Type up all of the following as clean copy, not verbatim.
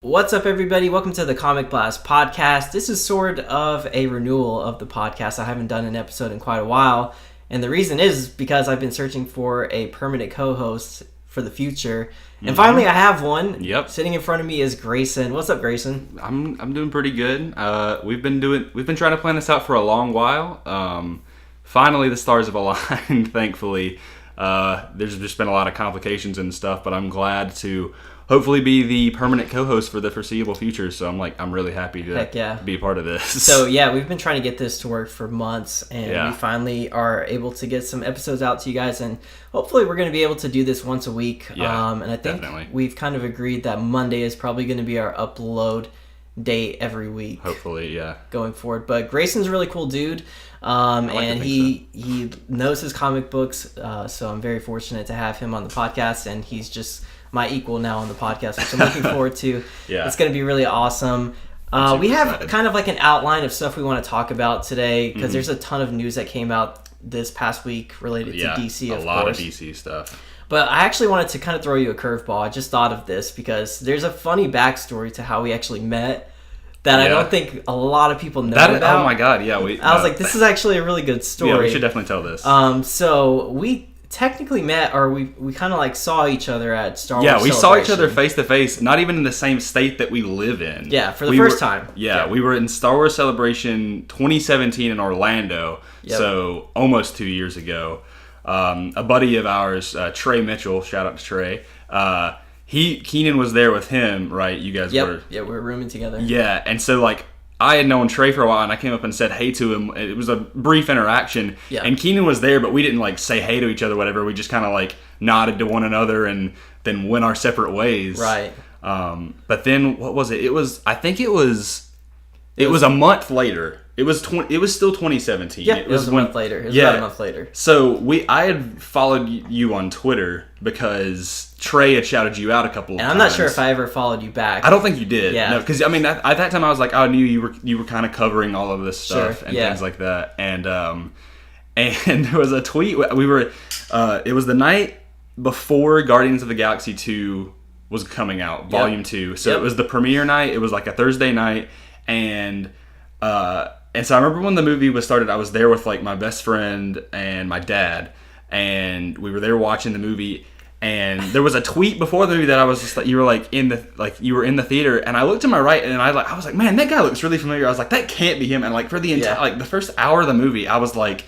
What's up, everybody? Welcome to the Comic Blast podcast. This is sort of a renewal of the podcast. I haven't done an episode in quite a while, and the reason is because I've been searching for a permanent co-host for the future, and finally I have one. Yep. Sitting in front of me is Grayson. What's up, Grayson? I'm doing pretty good. We've been trying to plan this out for a long while. Finally, the stars have aligned. Thankfully, there's just been a lot of complications and stuff, but I'm glad to hopefully be the permanent co-host for the foreseeable future. So I'm really happy to be a part of this. So yeah, we've been trying to get this to work for months, and we finally are able to get some episodes out to you guys, and hopefully we're going to be able to do this once a week. And I think we've kind of agreed that Monday is probably going to be our upload date every week. Hopefully, yeah. Going forward. But Grayson's a really cool dude. And he knows his comic books, so I'm very fortunate to have him on the podcast, and he's just my equal now on the podcast, which I'm looking forward to. It's going to be really awesome. We have excited. Kind of like an outline of stuff we want to talk about today, because there's a ton of news that came out this past week related to DC, of course. A lot of DC stuff. But I actually wanted to kind of throw you a curveball. I just thought of this because there's a funny backstory to how we actually met that I don't think a lot of people know about. Oh my god, yeah. I was like, this is actually a really good story. Yeah, we should definitely tell this. So we technically met, or we kind of like saw each other at Star Wars Celebration. Yeah, we saw each other face to face, not even in the same state that we live in. Yeah, for the first time. Yeah, we were in Star Wars Celebration 2017 in Orlando, so almost 2 years ago. A buddy of ours, Trey Mitchell, shout out to Trey, Keenan was there with him, right? You guys were... Yeah, we were rooming together. Yeah, and so like I had known Trey for a while, and I came up and said hey to him. It was a brief interaction, and Keenan was there, but we didn't like say hey to each other, whatever. We just kind of like nodded to one another and then went our separate ways. Right. But then what was it? It was a month later. It was still 2017. Yeah, it was a month later. It was about a month later. So I had followed you on Twitter because Trey had shouted you out a couple of times. I'm not sure if I ever followed you back. I don't think you did. Yeah. No, because I mean at that time I was like, I knew you were kind of covering all of this stuff and things like that. And there was a tweet. It was the night before Guardians of the Galaxy 2 was coming out, Volume 2. So it was the premiere night. It was like a Thursday night, and so I remember when the movie was started, I was there with like my best friend and my dad, and we were there watching the movie. And there was a tweet before the movie that I was just like, you were in the theater, and I looked to my right, and I was like, man, that guy looks really familiar. I was like, that can't be him. And like for the entire like the first hour of the movie, I was like,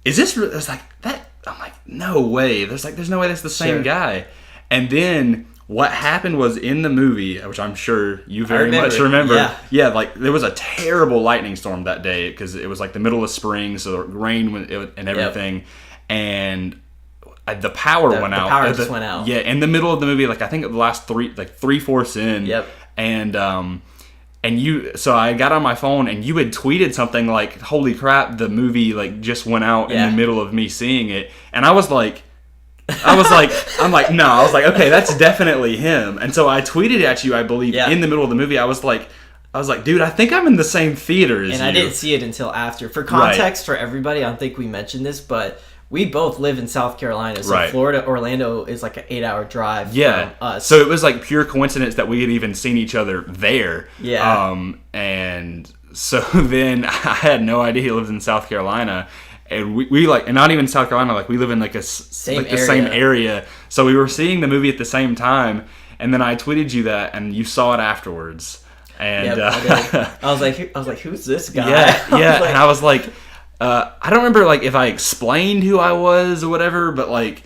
is this? I was like that. I'm like, no way. There's no way that's the same guy. And then what happened was in the movie, which I'm sure you very much remember. Yeah, like there was a terrible lightning storm that day because it was like the middle of spring, so the rain and everything, and the power went out. The power just went out. Yeah, in the middle of the movie, like I think the last three-fourths in. Yep. So I got on my phone and you had tweeted something like, "Holy crap, the movie like just went out in the middle of me seeing it," and I was like, okay, that's definitely him. And so I tweeted at you, I believe, in the middle of the movie. I was like, dude, I think I'm in the same theater as you. And I didn't see it until after. For context, for everybody, I don't think we mentioned this, but we both live in South Carolina, so Florida, Orlando is like an 8-hour drive from us. So it was like pure coincidence that we had even seen each other there. Yeah. And so then I had no idea he lived in South Carolina. And we like, and not even South Carolina, like we live in like the same area. So we were seeing the movie at the same time, and then I tweeted you that, and you saw it afterwards. And I was like, who's this guy? Yeah, and I was like, I don't remember like if I explained who I was or whatever, but like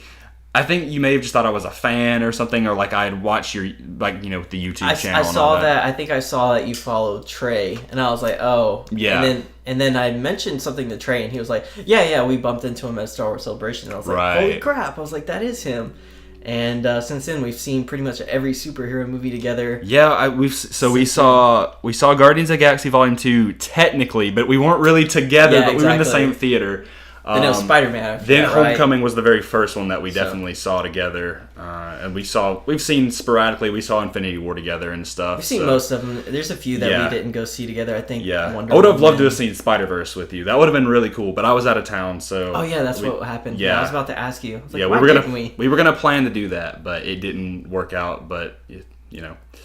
I think you may have just thought I was a fan or something, or like I had watched your the YouTube channel. I saw that. I think I saw that you followed Trey, and I was like, oh, yeah. And then I mentioned something to Trey, and he was like, yeah, we bumped into him at Star Wars Celebration. And I was like, holy crap! I was like, that is him. And since then, we've seen pretty much every superhero movie together. Yeah, we saw Guardians of the Galaxy Volume 2 technically, but we weren't really together. But we were in the same theater. Then it was Spider-Man. Then Homecoming was the very first one that we definitely saw together, and we've seen sporadically. We saw Infinity War together and stuff. We've seen most of them. There's a few that we didn't go see together. I think. Yeah, I would have loved to have seen Spider-Verse with you. That would have been really cool. But I was out of town, so. Oh yeah, that's what happened. Yeah, I was about to ask you. I was like, we were gonna plan to do that, but it didn't work out. But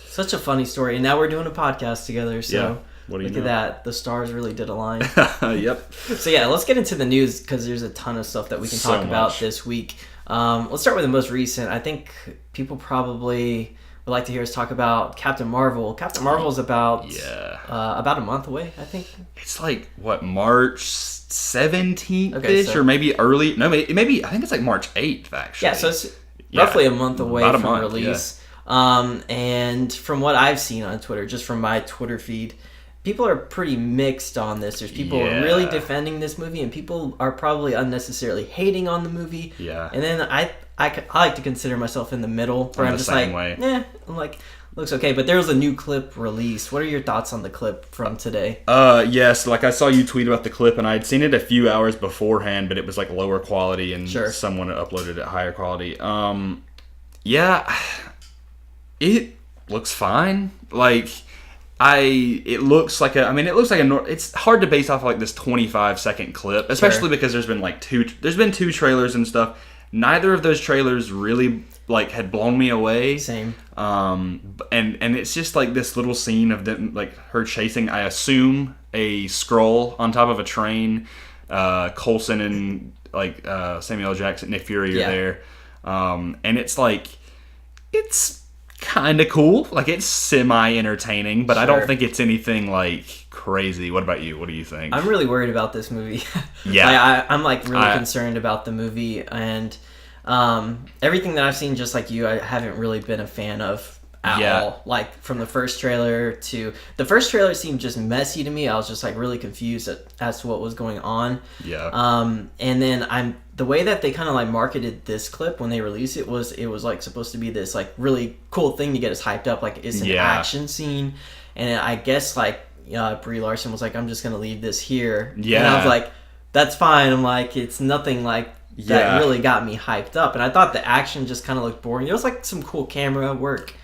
Such a funny story. And now we're doing a podcast together, so... Yeah. Look at that. The stars really did align. Yep. So yeah, let's get into the news because there's a ton of stuff that we can talk about this week. Let's start with the most recent. I think people probably would like to hear us talk about Captain Marvel. Captain Marvel is about a month away, I think. It's like, what, March 17th-ish? Or maybe early. No, maybe I think it's like March 8th, actually. Yeah, so it's roughly a month away from release. Yeah. And from what I've seen on Twitter, just from my Twitter feed, people are pretty mixed on this. There's people really defending this movie, and people are probably unnecessarily hating on the movie. Yeah. And then I like to consider myself in the middle, where I'm just like, I'm like, looks okay. But there was a new clip released. What are your thoughts on the clip from today? Yes, like I saw you tweet about the clip, and I had seen it a few hours beforehand, but it was like lower quality, and someone uploaded it higher quality. Yeah, it looks fine. Like. It looks like it's hard to base off like this 25-second clip, especially because there's been two trailers and stuff. Neither of those trailers really like had blown me away. Same. And it's just like this little scene of them, like her chasing, I assume, a Skrull on top of a train. Coulson and like Samuel L. Jackson, Nick Fury are there. And it's like it's kind of cool. Like, it's semi-entertaining, but I don't think it's anything, like, crazy. What about you? What do you think? I'm really worried about this movie. Yeah. I'm, like, really concerned about the movie, and everything that I've seen, just like you, I haven't really been a fan of at all. Like, from the first trailer to... The first trailer seemed just messy to me. I was just, like, really confused as to what was going on. Yeah. And then the way that they kind of like marketed this clip when they released it was like supposed to be this like really cool thing to get us hyped up, like it's an action scene, and I guess like Brie Larson was like, I'm just gonna leave this here, and I was like, that's fine. I'm like, it's nothing like that really got me hyped up, and I thought the action just kind of looked boring. There was like some cool camera work,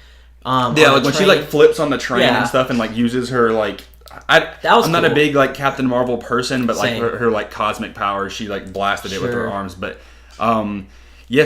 like when she like flips on the train and stuff and like uses her like I'm not a big like Captain Marvel person, but like her like cosmic powers, she like blasted it with her arms. But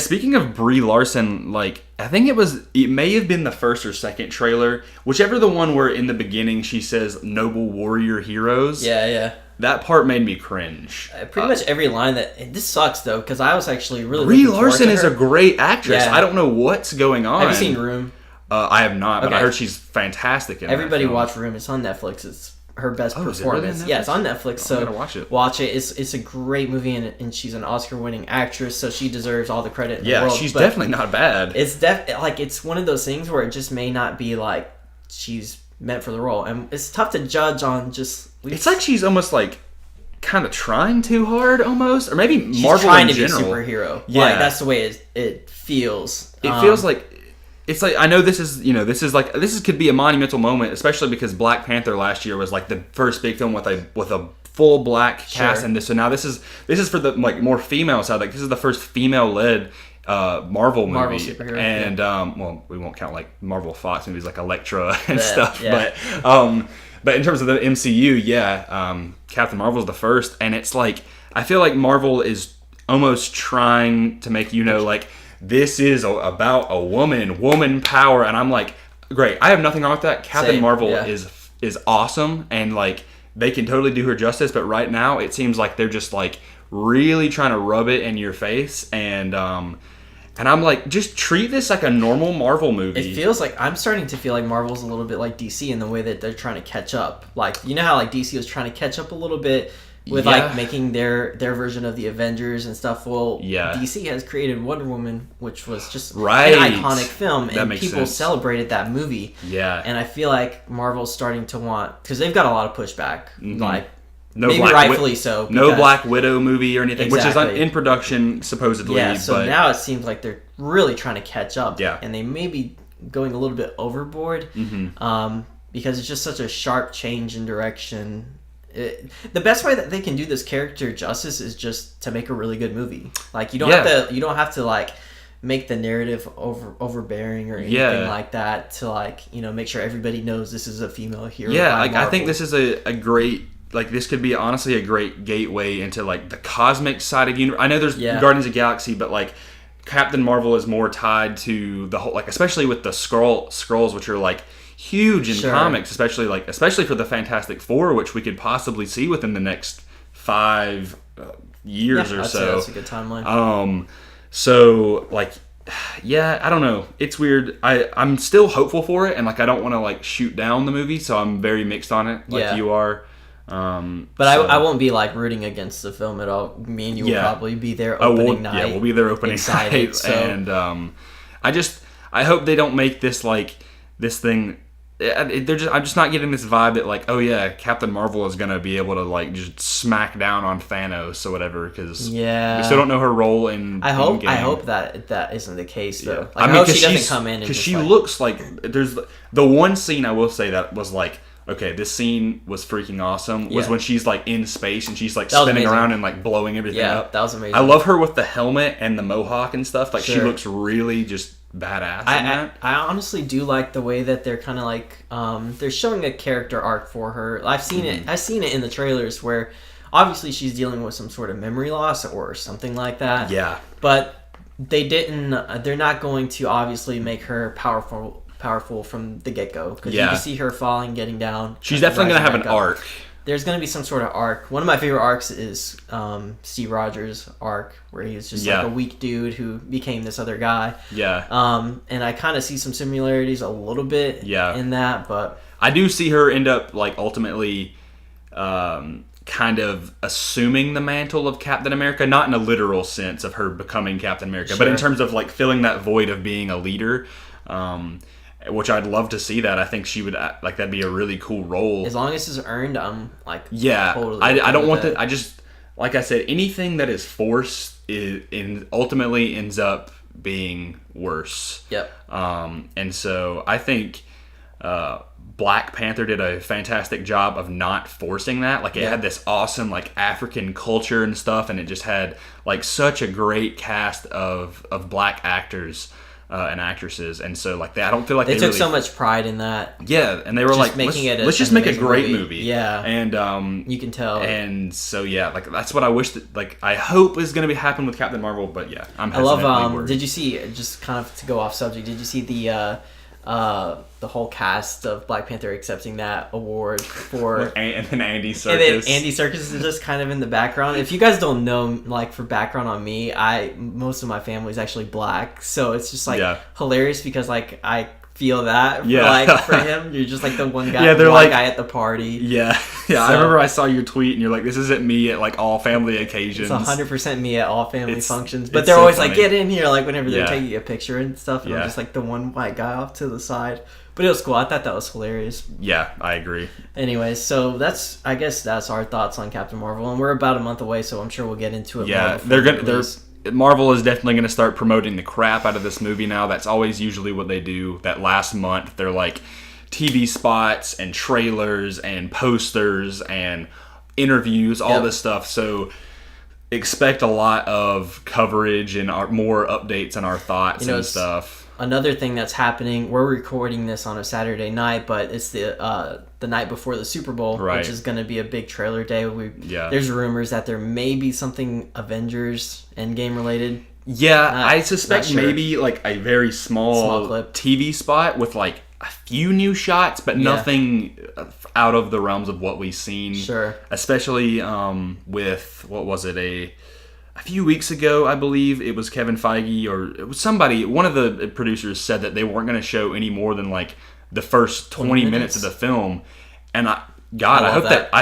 speaking of Brie Larson, like I think it may have been the first or second trailer, whichever the one where in the beginning she says "noble warrior heroes." Yeah. That part made me cringe. Pretty much every line this sucks though, because I was actually really Brie Larson is a great actress. I don't know what's going on. Have you seen Room? I have not, but I heard she's fantastic in Everybody watch Room. It's on Netflix. It's her best performance. Really it's on Netflix. So I'm gonna watch it. Watch it. It's a great movie, and she's an Oscar-winning actress, so she deserves all the credit in the world. Yeah, she's definitely not bad. It's it's one of those things where it just may not be like she's meant for the role, and it's tough to judge on just. It's like she's almost like kind of trying too hard, almost, or maybe she's Marvel trying in to general. Be a superhero. Yeah, like, that's the way it feels. It feels like. It's like, I know this could be a monumental moment, especially because Black Panther last year was like the first big film with a full black cast, and so now this is for the like more female side. Like this is the first female-led Marvel movie, superhero, and well, we won't count like Marvel Fox movies like Elektra and stuff, but in terms of the MCU, Captain Marvel's the first, and it's like I feel like Marvel is almost trying to make like. This is about a woman power, and I'm like, great. I have nothing wrong with that. Captain Marvel is awesome, and like they can totally do her justice. But right now, it seems like they're just like really trying to rub it in your face, and I'm like, just treat this like a normal Marvel movie. It feels like I'm starting to feel like Marvel's a little bit like DC in the way that they're trying to catch up. Like you know how like DC was trying to catch up a little bit. With like making their version of the Avengers and stuff. Well, DC has created Wonder Woman, which was just an iconic film, and people celebrated that movie. Yeah, and I feel like Marvel's starting to want, because they've got a lot of pushback, like maybe rightfully so. No Black Widow movie or anything, which is in production supposedly. Yeah, so now it seems like they're really trying to catch up. Yeah, and they may be going a little bit overboard, because it's just such a sharp change in direction. The best way that they can do this character justice is just to make a really good movie. Like you don't have to like make the narrative overbearing or anything like that to like make sure everybody knows this is a female hero. Yeah, like Marvel. I think this is a great like this could be honestly a great gateway into like the cosmic side of universe. I know there's Guardians of the Galaxy, but like Captain Marvel is more tied to the whole, like, especially with the Skrulls, which are like huge in comics, especially for the Fantastic Four, which we could possibly see within the next 5 years or so. That's a good timeline. So like, yeah, I don't know. It's weird. I'm still hopeful for it, and like I don't want to like shoot down the movie, so I'm very mixed on it, like you are. But I won't be like rooting against the film at all. Me and you will probably be there opening night. Yeah, we'll be there opening night. So. And I hope they don't make this like this thing. I'm just not getting this vibe that like, oh yeah, Captain Marvel is gonna be able to like just smack down on Thanos or whatever, because we still don't know her role in. I hope that isn't the case though. Like, I hope she doesn't come in because she looks like there's the one scene I will say that was like, okay, this scene was freaking awesome. Was when she's like in space and she's like spinning around and like blowing everything up. That was amazing. I love her with the helmet and the mohawk and stuff. Like she looks really just badass in that. I honestly do like the way that they're kind of like they're showing a character arc for her. I've seen it in the trailers where obviously she's dealing with some sort of memory loss or something like that. Yeah. But they're not going to obviously make her powerful from the get-go, because you can see her falling, getting down. She's definitely going to have an arc. There's going to be some sort of arc. One of my favorite arcs is Steve Rogers' arc, where he was just like a weak dude who became this other guy. Yeah. And I kind of see some similarities a little bit in that, but I do see her end up like ultimately kind of assuming the mantle of Captain America, not in a literal sense of her becoming Captain America, but in terms of like filling that void of being a leader. Which I'd love to see that. I think she would like that'd be a really cool role. As long as it's earned, I'm like totally. I don't want that. I just like I said, anything that is forced ultimately ends up being worse. Yep. And so I think Black Panther did a fantastic job of not forcing that. Like it had this awesome like African culture and stuff, and it just had like such a great cast of black actors. And actresses, and so like that, I don't feel like they took really, so much pride in that. Yeah, and they were like, let's just make a great movie. Yeah, and you can tell. And so like that's what I wish that like I hope is going to be happen with Captain Marvel. But yeah, I love. Did you see, just kind of to go off subject? Did you see the whole cast of Black Panther accepting that award for and then Andy Serkis. And then Andy Serkis is just kind of in the background. If you guys don't know, like for background on me, most of my family is actually black, so it's just like hilarious because like I feel that for him. You're just like the one guy, they're like guy at the party. Yeah. So, I remember I saw your tweet and you're like, this isn't me at like all family occasions. It's 100% me at all family functions. But they're always like, get in here, like whenever they're taking a picture and stuff. And I'm just like the one white guy off to the side. But it was cool. I thought that was hilarious. Yeah, I agree. Anyways, so I guess that's our thoughts on Captain Marvel, and we're about a month away, so I'm sure we'll get into it. Yeah, Marvel is definitely going to start promoting the crap out of this movie now. That's always usually what they do. That last month, they're like TV spots and trailers and posters and interviews, all this stuff. So expect a lot of coverage and more updates on our thoughts and stuff. Another thing that's happening, we're recording this on a Saturday night, but it's the night before the Super Bowl, which is going to be a big trailer day. There's rumors that there may be something Avengers Endgame related. Yeah, I suspect maybe like a very small clip. TV spot with like a few new shots, but nothing out of the realms of what we've seen. Sure. Especially with, what was it, a few weeks ago, I believe it was Kevin Feige or it was somebody, one of the producers said that they weren't going to show any more than like the first 20 minutes of the film. And I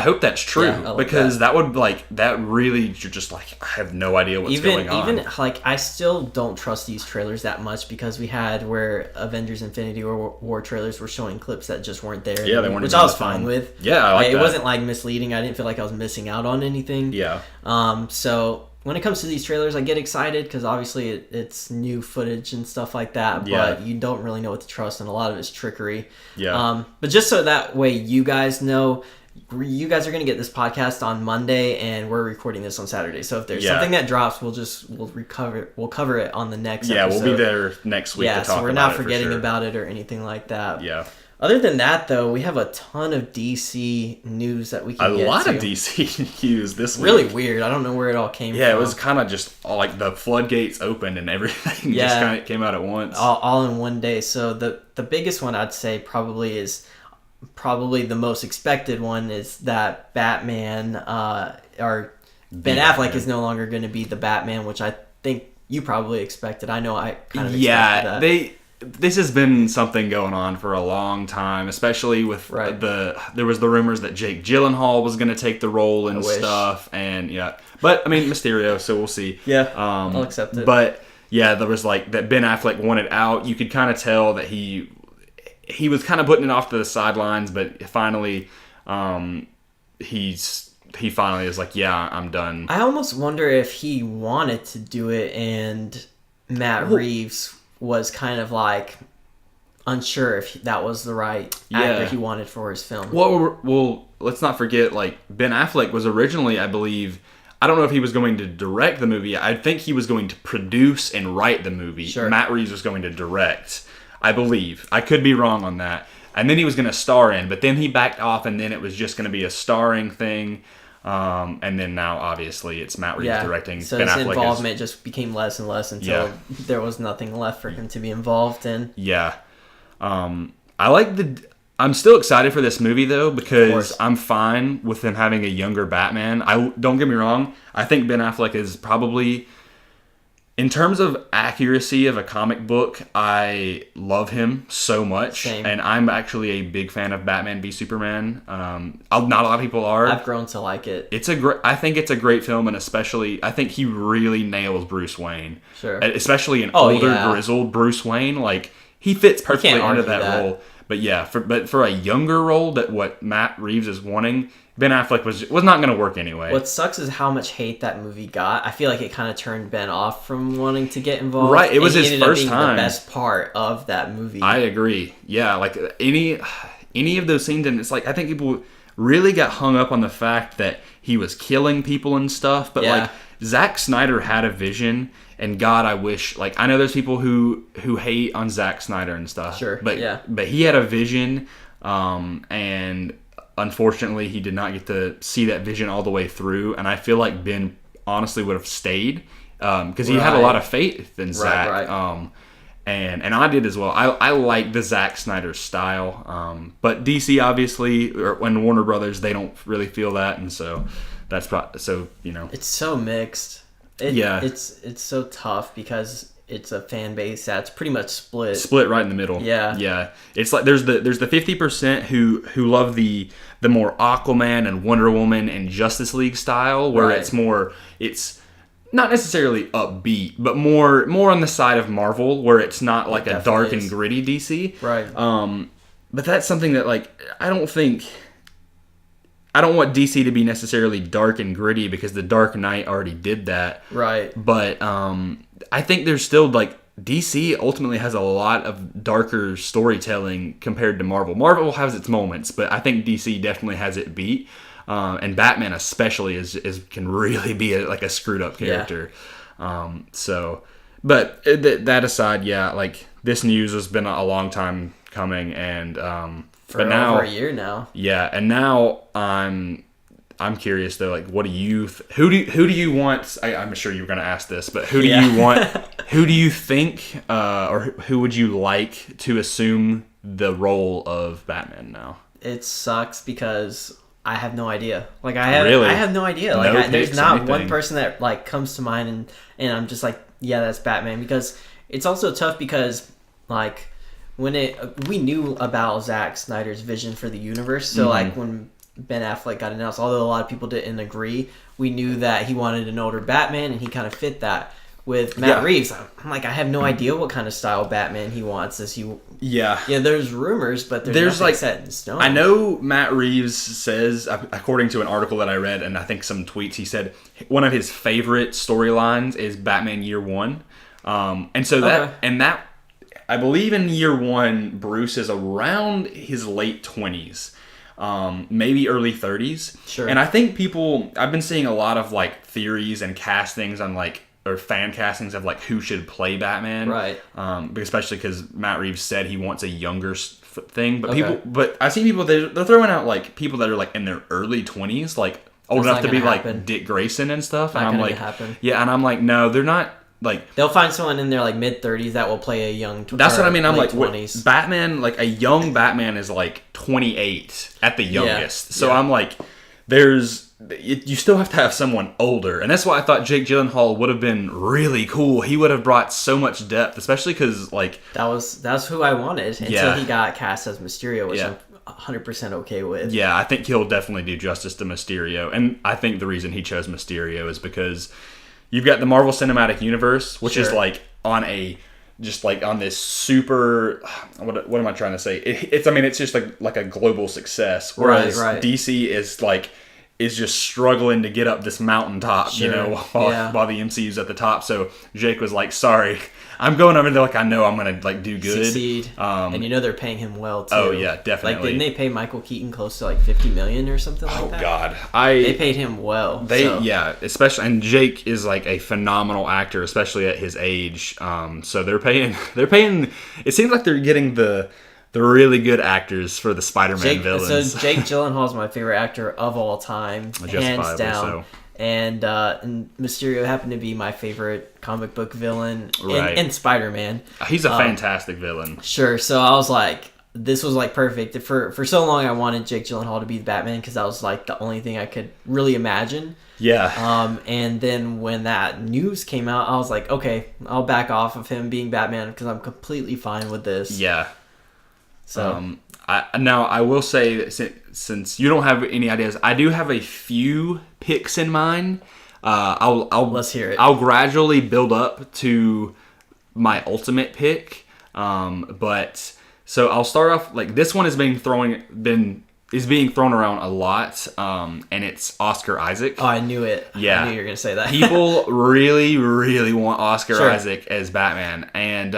hope that's true, because that would that really, you're just like, I have no idea what's going on. Even like I still don't trust these trailers that much, because we had where Avengers Infinity War trailers were showing clips that just weren't there. Yeah, they weren't, which I was fine with. Yeah, I like it that. wasn't like misleading. I didn't feel like I was missing out on anything. Yeah. So when it comes to these trailers, I get excited because obviously it's new footage and stuff like that, but you don't really know what to trust, and a lot of it's trickery. Yeah. But just so that way you guys know, you guys are going to get this podcast on Monday, and we're recording this on Saturday. So if there's something that drops, we'll cover it on the next episode. Yeah, we'll be there next week to talk about it. so we're not forgetting about it or anything like that. Yeah. Other than that, though, we have a ton of DC news that we can get to. A lot of DC news this week. Really weird. I don't know where it all came from. Yeah, it was kind of just like the floodgates opened and everything just kind of came out at once. All in one day. So the biggest one I'd say probably the most expected one is that Batman or Ben Affleck is no longer going to be the Batman, which I think you probably expected. I know I kind of expected that. This has been something going on for a long time, especially with there was the rumors that Jake Gyllenhaal was going to take the role and stuff, and but I mean Mysterio, so we'll see. I'll accept it. But yeah, there was like that Ben Affleck wanted out. You could kind of tell that he was kind of putting it off to the sidelines, but finally, he finally is like, yeah, I'm done. I almost wonder if he wanted to do it and Matt Reeves was kind of like unsure if that was the right actor he wanted for his film. Well, let's not forget, like, Ben Affleck was originally, I believe, I don't know if he was going to direct the movie. I think he was going to produce and write the movie. Sure. Matt Reeves was going to direct, I believe. I could be wrong on that. And then he was going to star in, but then he backed off, and then it was just going to be a starring thing. And then now, obviously, it's Matt Reeves directing. So his involvement just became less and less until there was nothing left for him to be involved in. Yeah. I'm still excited for this movie, though, because I'm fine with him having a younger Batman. Don't get me wrong. I think Ben Affleck is probably, in terms of accuracy of a comic book, I love him so much. Same. And I'm actually a big fan of Batman v Superman. Not a lot of people are. I've grown to like it. I think it's a great film, and especially, I think he really nails Bruce Wayne. Sure. Especially an older, grizzled Bruce Wayne. Like, he fits perfectly into that role. But yeah, for a younger role, that what Matt Reeves is wanting, Ben Affleck was not going to work anyway. What sucks is how much hate that movie got. I feel like it kind of turned Ben off from wanting to get involved. Right, it was his first time. The best part of that movie. I agree. Yeah, like any of those scenes, and it's like I think people really got hung up on the fact that he was killing people and stuff. But like Zack Snyder had a vision, and God, I wish, like, I know there's people who hate on Zack Snyder and stuff. Sure. But he had a vision, and unfortunately, he did not get to see that vision all the way through. And I feel like Ben honestly would have stayed because he had a lot of faith in Zack. Right. And I did as well. I like the Zack Snyder style. But DC, obviously, and Warner Brothers, they don't really feel that. And so that's so, It's so mixed. It's so tough because it's a fan base that's pretty much split right in the middle. Yeah. It's like there's the 50% who love the more Aquaman and Wonder Woman and Justice League style, where it's not necessarily upbeat, but more on the side of Marvel, where it's not like a dark and gritty DC. Right. But that's something that, like, I don't want DC to be necessarily dark and gritty, because The Dark Knight already did that. Right. But I think there's still, like, DC ultimately has a lot of darker storytelling compared to Marvel. Marvel has its moments, but I think DC definitely has it beat. And Batman especially can really be a screwed up character. Yeah. But that aside, like, this news has been a long time coming, and for over a year now. Yeah, and now I'm curious though. Like, what do you? Who do you want? I'm sure you were going to ask this, but who do you want? Who do you think, or who would you like to assume the role of Batman now? It sucks because I have no idea. Like, I have no idea. No Like, there's not anything. one person that like comes to mind, and I'm just like, yeah, that's Batman. Because it's also tough because, like, we knew about Zack Snyder's vision for the universe, so like when Ben Affleck got announced, although a lot of people didn't agree, we knew that he wanted an older Batman, and he kind of fit that. With Matt Reeves, I'm like, I have no idea what kind of style Batman he wants. There's rumors, but there's nothing set in stone. I know Matt Reeves says, according to an article that I read, and I think some tweets, he said one of his favorite storylines is Batman Year One, and so that I believe in Year One, Bruce is around his late 20s. Maybe early 30s. Sure. And I think I've been seeing a lot of, like, theories and castings on, like, or fan castings of, like, who should play Batman. Right. Especially because Matt Reeves said he wants a younger thing. But but I see people they're throwing out like people that are like in their early 20s, like old enough to be like Dick Grayson and stuff. And I'm like, yeah, and I'm like, no, they're not. Like they'll find someone in their like mid 30s that will play a young. That's what I mean. I'm like, 20s. Batman, like a young Batman is like 28 at the youngest. So I'm like, you still have to have someone older, and that's why I thought Jake Gyllenhaal would have been really cool. He would have brought so much depth, especially because like that's who I wanted until he got cast as Mysterio, which I'm 100% okay with. Yeah, I think he'll definitely do justice to Mysterio, and I think the reason he chose Mysterio is because you've got the Marvel Cinematic Universe, which is like on this super. What am I trying to say? It's just like a global success, whereas DC is just struggling to get up this mountaintop, while the MCU's at the top. So Jake was like, "Sorry, I'm going over there. Like I know I'm gonna like do good, succeed, and they're paying him well too. Oh yeah, definitely. Like didn't they pay Michael Keaton close to like $50 million or something like that? Oh god, they paid him well. Especially, and Jake is like a phenomenal actor, especially at his age. So they're paying. It seems like they're getting the really good actors for the Spider-Man villains. So Jake Gyllenhaal is my favorite actor of all time, hands down. So. And Mysterio happened to be my favorite comic book villain in Spider-Man. He's a fantastic villain. Sure. So I was like, this was like perfect. For so long, I wanted Jake Gyllenhaal to be the Batman because that was like the only thing I could really imagine. Yeah. And then when that news came out, I was like, okay, I'll back off of him being Batman because I'm completely fine with this. Yeah. So I will say that since you don't have any ideas, I do have a few picks in mind. Let's hear it. I'll gradually build up to my ultimate pick. But so I'll start off like this one is being thrown around a lot. And it's Oscar Isaac. Oh, I knew it. Yeah, I knew you were gonna say that. People really, really want Oscar Isaac as Batman, and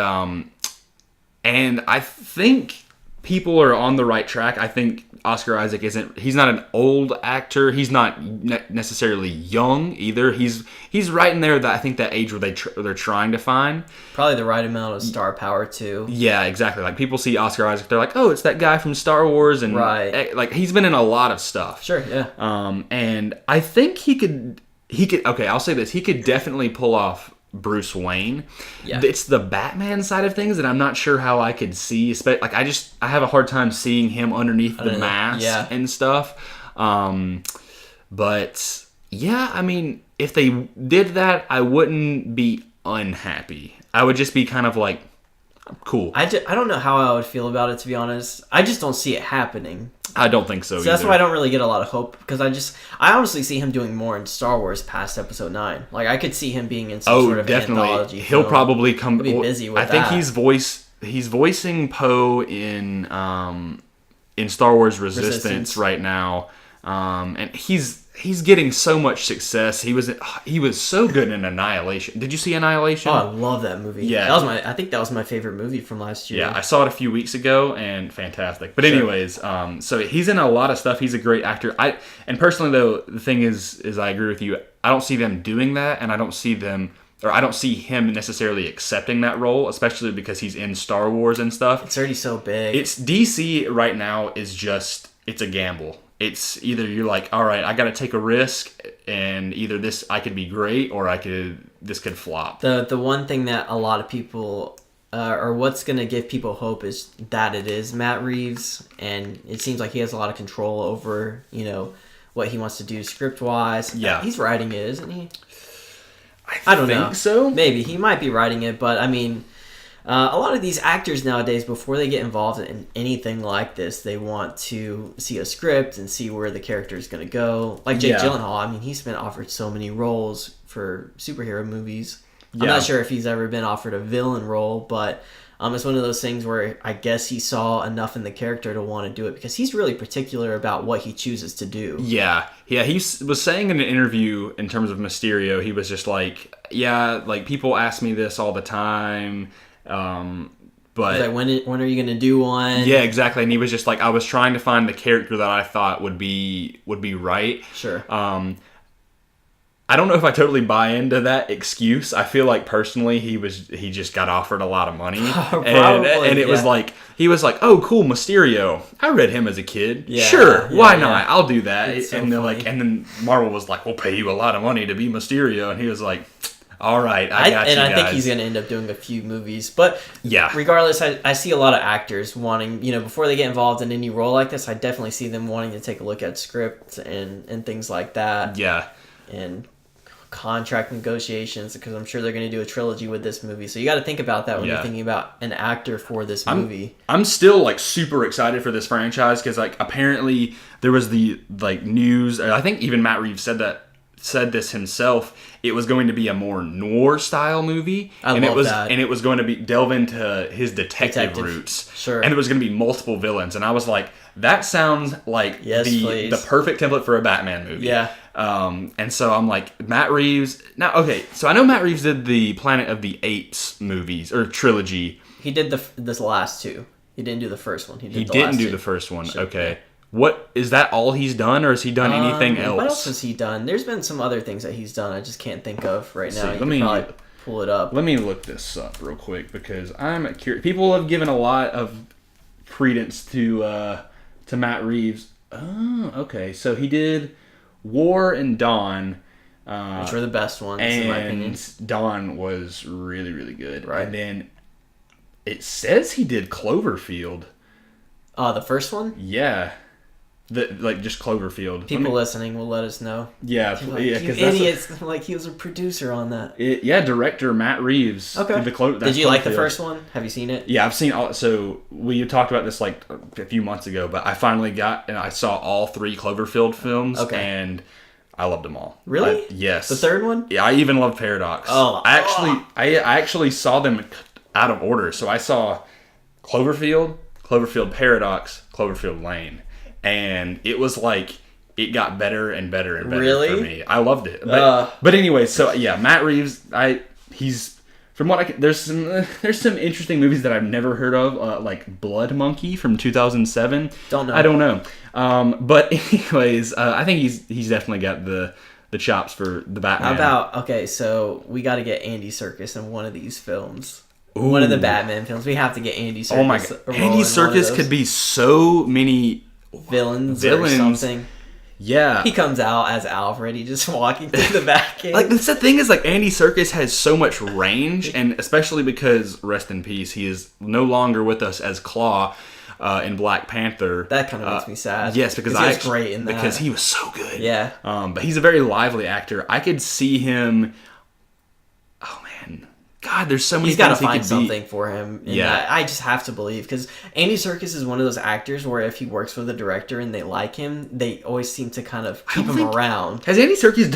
I think people are on the right track. I think Oscar Isaac he's not an old actor. He's not necessarily young either. He's right in there that I think that age where they're trying to find. Probably the right amount of star power too. Yeah, exactly. Like people see Oscar Isaac, they're like, oh, it's that guy from Star Wars. And like he's been in a lot of stuff. Sure, yeah. And I think he could, okay, I'll say this. He could definitely pull off Bruce Wayne. Yeah. It's the Batman side of things that I'm not sure how I could see. Like I have a hard time seeing him underneath the mask and stuff. But yeah, I mean, if they did that, I wouldn't be unhappy. I would just be kind of like, cool. I don't know how I would feel about it, to be honest. I just don't see it happening. I don't think so either. That's why I don't really get a lot of hope, because I honestly see him doing more in Star Wars past Episode 9. Like, I could see him being in some sort of anthology film. He'll probably be busy with that. I think he's voicing Poe in Star Wars Resistance right now, and he's getting so much success. He was so good in Annihilation. Did you see Annihilation? Oh, I love that movie. Yeah, I think that was my favorite movie from last year. Yeah, I saw it a few weeks ago and fantastic. But anyways, so he's in a lot of stuff. He's a great actor. And personally though, the thing is I agree with you. I don't see them doing that, and I don't see him necessarily accepting that role, especially because he's in Star Wars and stuff. It's already so big. It's DC right now it's a gamble. It's either you're like, all right, I got to take a risk, and either I could be great, or this could flop. The one thing that a lot of people, or what's going to give people hope, is that it is Matt Reeves, and it seems like he has a lot of control over, what he wants to do script-wise. Yeah. He's writing it, isn't he? I don't know. So? Maybe. He might be writing it, but I mean, a lot of these actors nowadays, before they get involved in anything like this, they want to see a script and see where the character is going to go. Like Jake Gyllenhaal, I mean, he's been offered so many roles for superhero movies. I'm not sure if he's ever been offered a villain role, but it's one of those things where I guess he saw enough in the character to want to do it, because he's really particular about what he chooses to do. Yeah. He was saying in an interview, in terms of Mysterio, he was just like, like people ask me this all the time. But like, when are you gonna do one? Yeah, exactly. And he was just like, I was trying to find the character that I thought would be right. Sure. I I don't know if I totally buy into that excuse. I feel like personally he just got offered a lot of money. and it was like, he was like, oh, cool, Mysterio. I read him as a kid. Yeah, sure, why not? I'll do that. So and then Marvel was like, we'll pay you a lot of money to be Mysterio. And he was like, all right, I got you guys. And I think he's going to end up doing a few movies. But yeah, regardless, I see a lot of actors wanting, before they get involved in any role like this, I definitely see them wanting to take a look at scripts and things like that. Yeah. And contract negotiations, because I'm sure they're going to do a trilogy with this movie. So you got to think about that when you're thinking about an actor for this movie. I'm still like super excited for this franchise because like apparently there was the like news. I think even Matt Reeves said this himself. It was going to be a more noir style movie, and it was going to be delve into his detective roots. Sure. And there was going to be multiple villains, and I was like, that sounds like the perfect template for a Batman movie. Yeah. And so I'm like, Matt Reeves. Now, okay, so I know Matt Reeves did the Planet of the Apes movies or trilogy. He did this last two. He didn't do the first one. He didn't do the first one. Okay. What is that? All he's done, or has he done anything else? What else has he done? There's been some other things that he's done. I just can't think of right now. Let me probably pull it up. Let me look this up real quick because I'm curious. People have given a lot of credence to Matt Reeves. Oh, okay. So he did War and Dawn, which were the best ones, and in my opinion. Dawn was really, really good. Right. And then it says he did Cloverfield. The first one? Yeah. Just Cloverfield. People listening will let us know. Yeah, you idiots! Like he was a producer on that. Director Matt Reeves. Okay. Did you like the first one? Have you seen it? Yeah, I've seen all. So we talked about this like a few months ago, but I finally I saw all 3 Cloverfield films. Okay. And I loved them all. Really? Yes. The third one? Yeah, I even loved Paradox. Oh. I actually saw them out of order. So I saw Cloverfield Paradox, Cloverfield Lane. And it was like it got better and better and better for me. I loved it. But anyway, so yeah, Matt Reeves. He's from what I can. There's some interesting movies that I've never heard of, like Blood Monkey from 2007. Don't know. I don't know. But anyways, I think he's definitely got the chops for the Batman. So we got to get Andy Serkis in one of these films. Ooh. One of the Batman films. We have to get Andy Serkis. Oh my god, Andy Serkis could be so many villains or something. Yeah. He comes out as Alfred. He just walking through the Batcave. Like, that's the thing is, like, Andy Serkis has so much range, and especially because, rest in peace, he is no longer with us as Claw in Black Panther. That kind of makes me sad. Yes, because he was great in that. Because he was so good. Yeah. But he's a very lively actor. I could see him... Oh, man. God, there's so many He's things got to find something for him. Yeah. I just have to believe, because Andy Serkis is one of those actors where if he works with a director and they like him, they always seem to kind of keep him around. Has Andy Serkis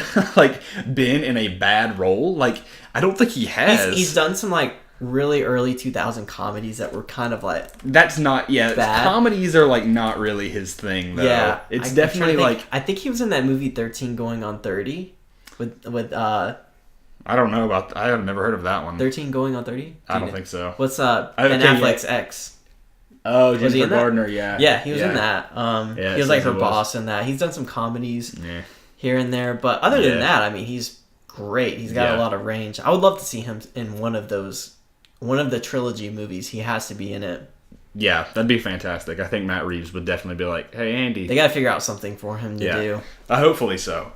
been in a bad role? Like, I don't think he has. He's done some like really early 2000 comedies that were kind of like that's not bad. Comedies are like not really his thing though. Yeah, it's definitely like I think he was in that movie 13 Going on 30 with I don't know about. I have never heard of that one. 13 Going on 30? I don't think so. What's Ben Affleck's ex? Oh, Jennifer Gardner. Yeah. Yeah, he was in that. He was like her boss in that. He's done some comedies here and there, but other than that, I mean, he's great. He's got a lot of range. I would love to see him in one of the trilogy movies. He has to be in it. Yeah, that'd be fantastic. I think Matt Reeves would definitely be like, "Hey, Andy." They got to figure out something for him to do. Hopefully so.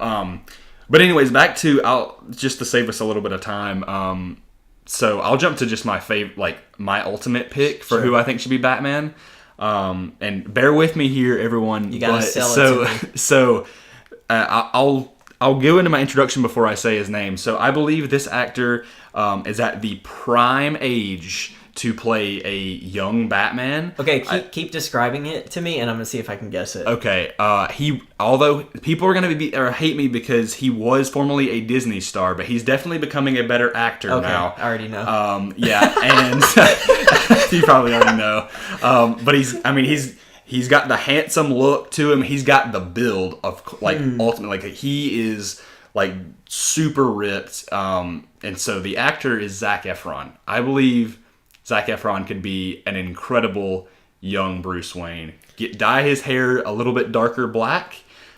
But anyways, back to just to save us a little bit of time. So I'll jump to just my favorite, like my ultimate pick for who I think should be Batman. And bear with me here, everyone. You gotta sell it to me. So I'll go into my introduction before I say his name. So I believe this actor is at the prime age to play a young Batman. Okay, keep describing it to me, and I'm gonna see if I can guess it. Okay, although people are gonna hate me because he was formerly a Disney star, but he's definitely becoming a better actor now. I already know. And you probably already know. But he's got the handsome look to him. He's got the build of ultimately, like he is like super ripped. And so the actor is Zac Efron. I believe Zac Efron could be an incredible young Bruce Wayne. Dye his hair a little bit darker black,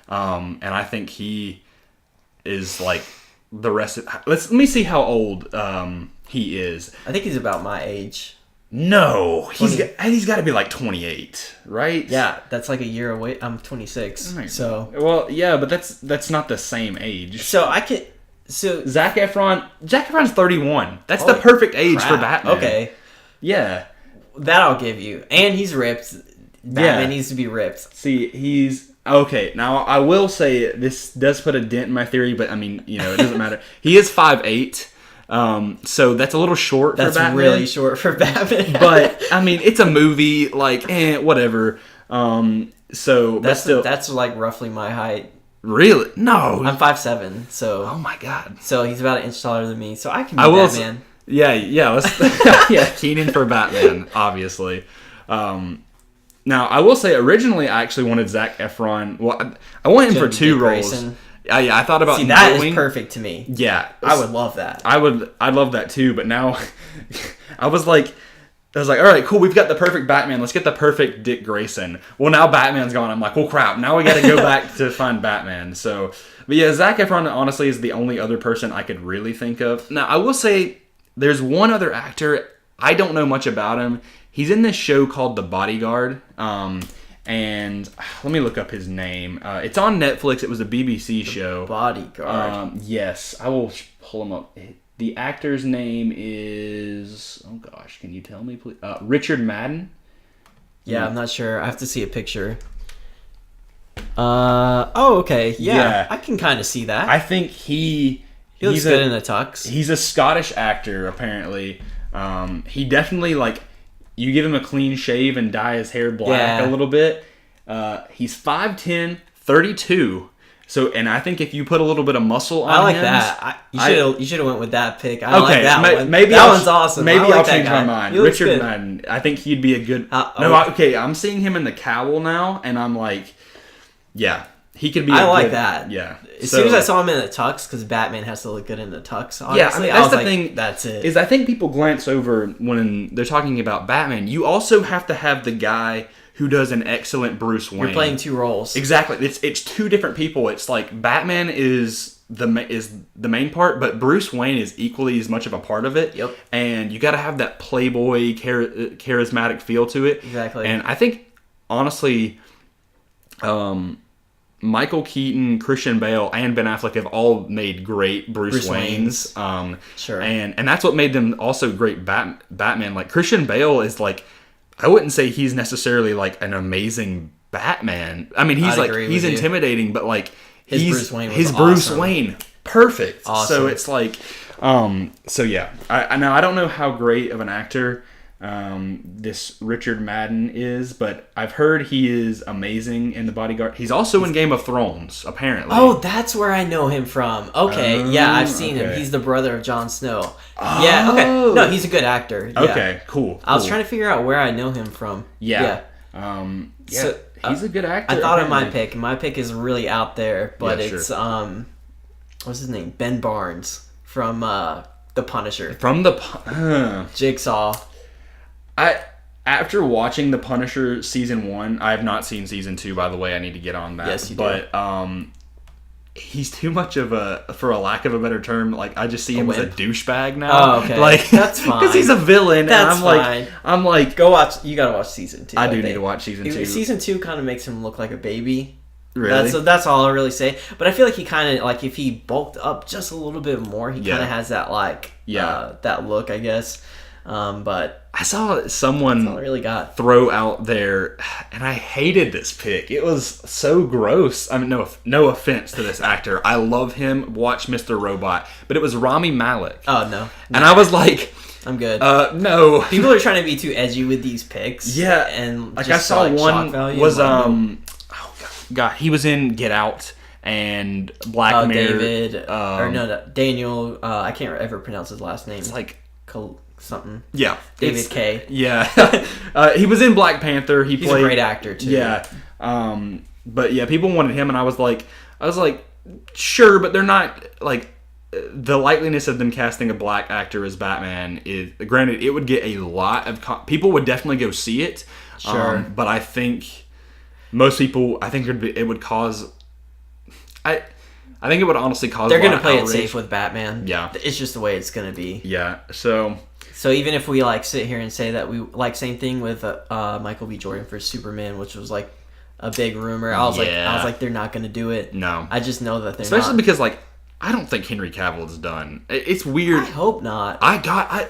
and I think he is like the rest of. Let me see how old he is. I think he's about my age. No, he's got to be like 28, right? Yeah, that's like a year away. I'm 26, so. Well, yeah, but that's not the same age. So I could. So Zac Efron's 31. That's the perfect age for Batman. Okay. Yeah. That I'll give you. And he's ripped. Batman needs to be ripped. See, he's okay. Now I will say this does put a dent in my theory, but I mean, it doesn't matter. He is 5'8". So that's a little short for Batman. That's really short for Batman. But I mean, it's a movie, like, whatever. So that's like roughly my height. Really? No. I'm 5'7", so. Oh my god. So he's about an inch taller than me, so I can be Batman. Yeah. Let's Keenan for Batman, obviously. Now I will say, originally I actually wanted Zac Efron. Well, I want him for two roles. Yeah, I thought about. See, that is perfect to me. Yeah, I would love that. I'd love that too. But now, I was like, all right, cool. We've got the perfect Batman. Let's get the perfect Dick Grayson. Well, now Batman's gone. I'm like, well, crap. Now we got to go back to find Batman. So, but yeah, Zac Efron honestly is the only other person I could really think of. Now, I will say there's one other actor. I don't know much about him. He's in this show called The Bodyguard. And let me look up his name. It's on Netflix. It was a BBC show. Bodyguard. Yes, I will pull him up. The actor's name is... Oh, gosh. Can you tell me, please? Richard Madden. Yeah, I'm not sure. I have to see a picture. Okay. Yeah. I can kind of see that. I think he looks good in a tux. He's a Scottish actor, apparently. He definitely, like... You give him a clean shave and dye his hair black a little bit. He's 5'10", 32. So, and I think if you put a little bit of muscle on him... I like that. You should have went with that pick. I like that one. Maybe that one's awesome. Maybe I'll change my mind. Richard Madden. I think he'd be a good... I'm seeing him in the cowl now, and I'm like, yeah, he could be that. Yeah. As soon as I saw him in the tux, because Batman has to look good in the tux, honestly, yeah, I mean, that's the thing. That's it. Is I think people glance over when they're talking about Batman. You also have to have the guy who does an excellent Bruce Wayne. You're playing two roles. Exactly. It's two different people. It's like Batman is the main part, but Bruce Wayne is equally as much of a part of it. Yep. And you got to have that playboy, charismatic feel to it. Exactly. And I think, honestly, Michael Keaton, Christian Bale, and Ben Affleck have all made great Bruce Waynes. Sure. And that's what made them also great Batman. Like, Christian Bale is like, I wouldn't say he's necessarily like an amazing Batman. I mean, he's intimidating, but like his Bruce Wayne, perfect. Awesome. So it's like, so yeah. I don't know how great of an actor this Richard Madden is, but I've heard he is amazing in The Bodyguard. He's also in Game of Thrones, apparently. Oh, that's where I know him from. Okay, yeah, I've seen him. He's the brother of Jon Snow. Oh. Yeah, okay. No, he's a good actor. Yeah. Okay, cool. I was trying to figure out where I know him from. Yeah. So, he's a good actor. I thought of my pick. My pick is really out there, but it's what's his name? Ben Barnes from The Punisher. From the Jigsaw. After watching The Punisher season 1, I have not seen season 2, by the way. I need to get on that. Yes, you do. But he's too much of a, for a lack of a better term, like, I just see him as a douchebag now. Oh, okay. Like, that's fine. Because he's a villain. That's and fine. I'm like, go watch. You gotta watch season 2. I do need to watch season 2. Season 2 kind of makes him look like a baby. Really? That's all I really say. But I feel like he kind of, like, if he bulked up just a little bit more, he kind of has that, like, that look, I guess. But I saw someone really throw out there, and I hated this pick. It was so gross. I mean, no offense to this actor. I love him. Watch Mr. Robot. But it was Rami Malek. Oh, no. And I was like, I'm good. No. People are trying to be too edgy with these picks. Yeah. And like, I saw one was, God, he was in Get Out and Black Mirror. David, Daniel, I can't ever pronounce his last name. It's like... something. Yeah. David K. Yeah. He was in Black Panther. He's a great actor, too. Yeah. But yeah, people wanted him, and I was like, sure, but they're not, like, the likeliness of them casting a black actor as Batman is, granted, it would get a lot of, people would definitely go see it. Sure. But I think most people, it would cause, I think it would honestly cause. They're going to play it safe with Batman. Yeah, it's just the way it's going to be. Yeah, so even if we like sit here and say that we like same thing with Michael B. Jordan for Superman, which was like a big rumor. I was like, they're not going to do it. No, I just know that they're especially not. because like I don't think Henry Cavill is done. It's weird. I hope not.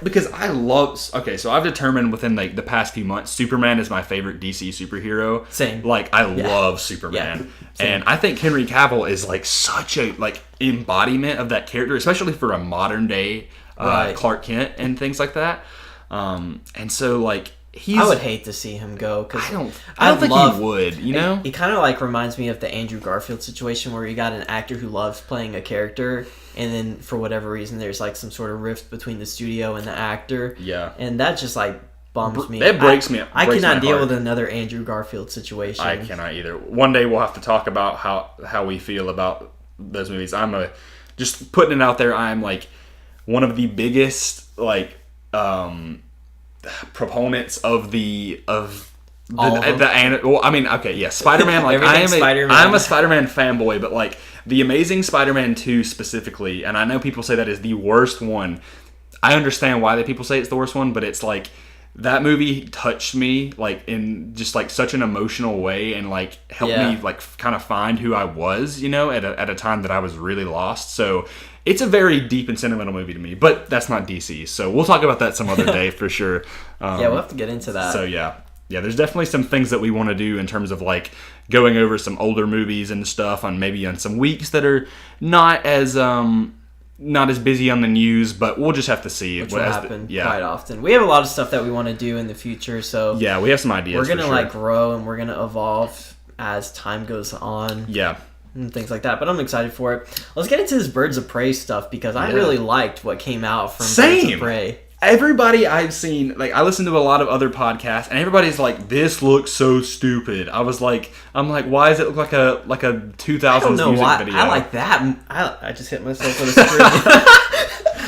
Because I love. Okay, so I've determined within like the past few months, Superman is my favorite DC superhero. Same. Like I love Superman, and I think Henry Cavill is like such a like embodiment of that character, especially for a modern day Clark Kent and things like that. And so like. I would hate to see him go because I don't think he would. You know, he kind of like reminds me of the Andrew Garfield situation where you got an actor who loves playing a character, and then for whatever reason there's like some sort of rift between the studio and the actor. Yeah, and that just like bums me. That breaks me. I cannot deal with another Andrew Garfield situation. I cannot either. One day we'll have to talk about how we feel about those movies. Just putting it out there. I'm like one of the biggest like. Proponents of Spider-Man. Like I'm a Spider-Man fanboy, but like the Amazing Spider-Man 2 specifically, and I know people say that is the worst one. I understand why people say it's the worst one, but it's like that movie touched me like in just like such an emotional way and like helped me like kind of find who I was, you know, at a time that I was really lost. So it's a very deep and sentimental movie to me, but that's not DC. So we'll talk about that some other day for sure. We'll have to get into that. So yeah, there's definitely some things that we want to do in terms of like going over some older movies and stuff on maybe on some weeks that are not as busy on the news, but we'll just have to see. Which will happen quite often. We have a lot of stuff that we want to do in the future, so yeah, we have some ideas. We're gonna like grow and we're gonna evolve as time goes on. Yeah. And things like that, but I'm excited for it. Let's get into this Birds of Prey stuff because I really liked what came out from Birds of Prey. Everybody I've seen, like I listened to a lot of other podcasts, and everybody's like, "This looks so stupid." I'm like, why does it look like a 2000s music video? I like that. I just hit myself with a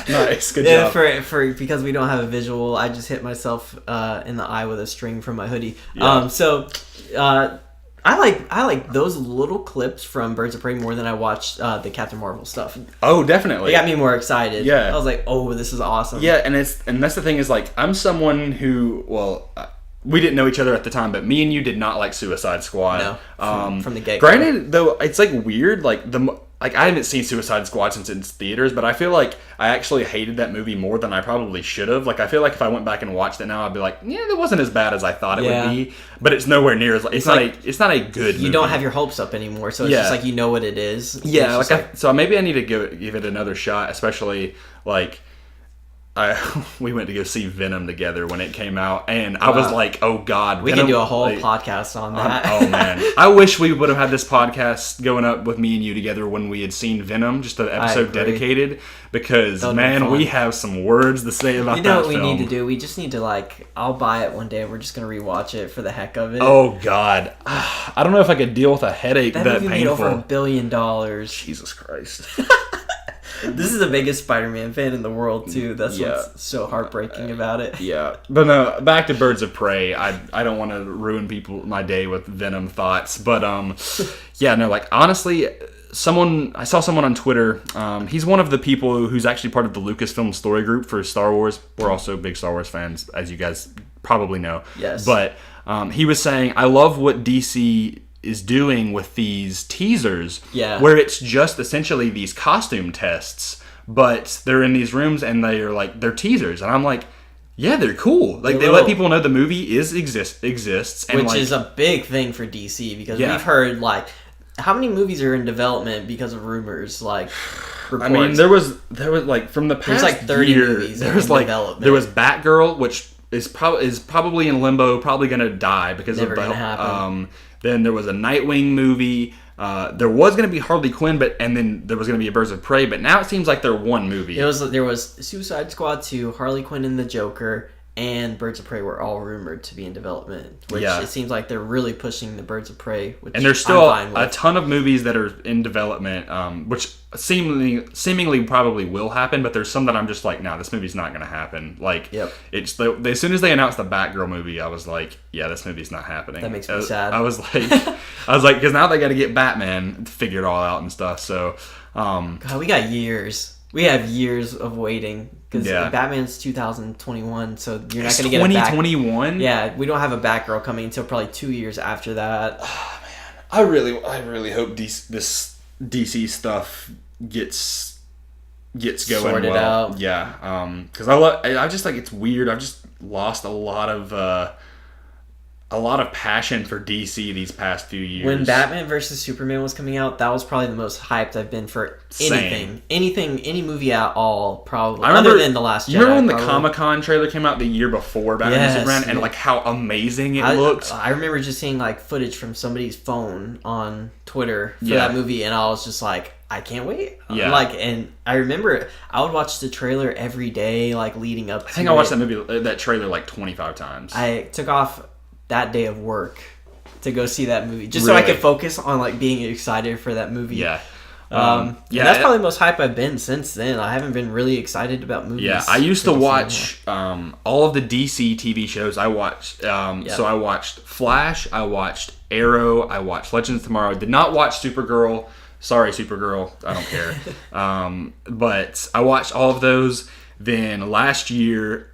string. Nice, good job. For because we don't have a visual, I just hit myself in the eye with a string from my hoodie. Yeah. I like those little clips from Birds of Prey more than I watched the Captain Marvel stuff. Oh, definitely. They got me more excited. Yeah. I was like, oh, this is awesome. Yeah, and that's the thing is like I'm someone who we didn't know each other at the time, but me and you did not like Suicide Squad. No, from the get-go. Granted, though, it's like weird. Like I haven't seen Suicide Squad since it's theaters, but I feel like I actually hated that movie more than I probably should have. Like I feel like if I went back and watched it now, I'd be like, yeah, it wasn't as bad as I thought it would be. But it's nowhere near as it's not a good movie. You don't have your hopes up anymore, so it's just like you know what it is. Yeah, so maybe I need to give it another shot, especially like. We went to go see Venom together when it came out, and I was like, "Oh God, we can do a whole podcast on that." Oh man, I wish we would have had this podcast going up with me and you together when we had seen Venom, just an episode dedicated, because man, we have some words to say about that film. You know what we need to do? We just need to I'll buy it one day, and we're just gonna rewatch it for the heck of it. Oh God, I don't know if I could deal with a headache that painful. Made over $1 billion. Jesus Christ. This is the biggest Spider-Man fan in the world too. That's what's so heartbreaking about it. Yeah, but no. Back to Birds of Prey. I don't want to ruin my day with Venom thoughts, but like honestly, I saw someone on Twitter. He's one of the people who's actually part of the Lucasfilm story group for Star Wars. We're also big Star Wars fans, as you guys probably know. Yes. But he was saying, I love what DC is doing with these teasers, where it's just essentially these costume tests, but they're in these rooms and they're teasers, and I'm like, yeah, they're cool. Like they let people know the movie exists, and which is a big thing for DC because we've heard how many movies are in development because of rumors reports. I mean, there was from the past there's 30 year, movies there was development. There was Batgirl, which is probably in limbo, probably gonna die because Never gonna happen. Then there was a Nightwing movie. There was going to be Harley Quinn, and then there was going to be a Birds of Prey. But now it seems like they're one movie. There was Suicide Squad 2, Harley Quinn and the Joker, and Birds of Prey were all rumored to be in development, which it seems like they're really pushing the Birds of Prey, which and there's still a ton of movies that are in development, which seemingly probably will happen, but there's some that I'm just like, no, this movie's not going to happen. Like, it's as soon as they announced the Batgirl movie, I was like, yeah, this movie's not happening. That makes me sad. I was like, because now they got to get Batman figured all out and stuff. So, God, we got years. We have years of waiting because Batman's 2021, so you're not going to get a 2021. Yeah, we don't have a Batgirl coming until probably 2 years after that. Oh man, I really hope this DC stuff gets going sorted well. Out. Yeah, because I just like, it's weird. I've just lost a lot of passion for DC these past few years. When Batman vs Superman was coming out, that was probably the most hyped I've been for anything, any movie at all. Probably other than The Last Jedi. You remember when the Comic-Con trailer came out the year before Batman vs Superman, and like how amazing it looked? I remember just seeing like footage from somebody's phone on Twitter for that movie, and I was just like, I can't wait. Yeah. And I remember I would watch the trailer every day, like leading up to it. I think I watched that trailer like 25 times. I took off that day of work to go see that movie just so I could focus on like being excited for that movie. That's probably the most hype I've been since then. I haven't been really excited about movies. I used to watch all of the DC TV shows. I watched so I watched Flash, I watched Arrow, I watched Legends of Tomorrow. I did not watch Supergirl. Sorry, Supergirl, I don't care. But I watched all of those. Then last year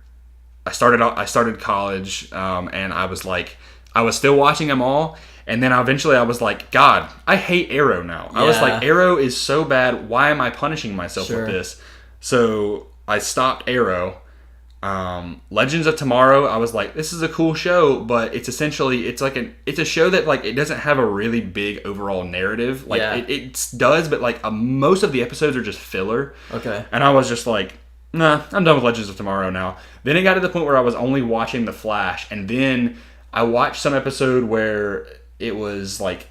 I started college, and I was like, I was still watching them all, and then eventually I was like, God, I hate Arrow now. I was like, Arrow is so bad. Why am I punishing myself with this? So I stopped Arrow. Legends of Tomorrow, I was like, this is a cool show, but it's essentially it's a show that like it doesn't have a really big overall narrative. Like it does, but like most of the episodes are just filler. Okay, and I was just like, nah, I'm done with Legends of Tomorrow now. Then it got to the point where I was only watching The Flash, and then I watched some episode where it was like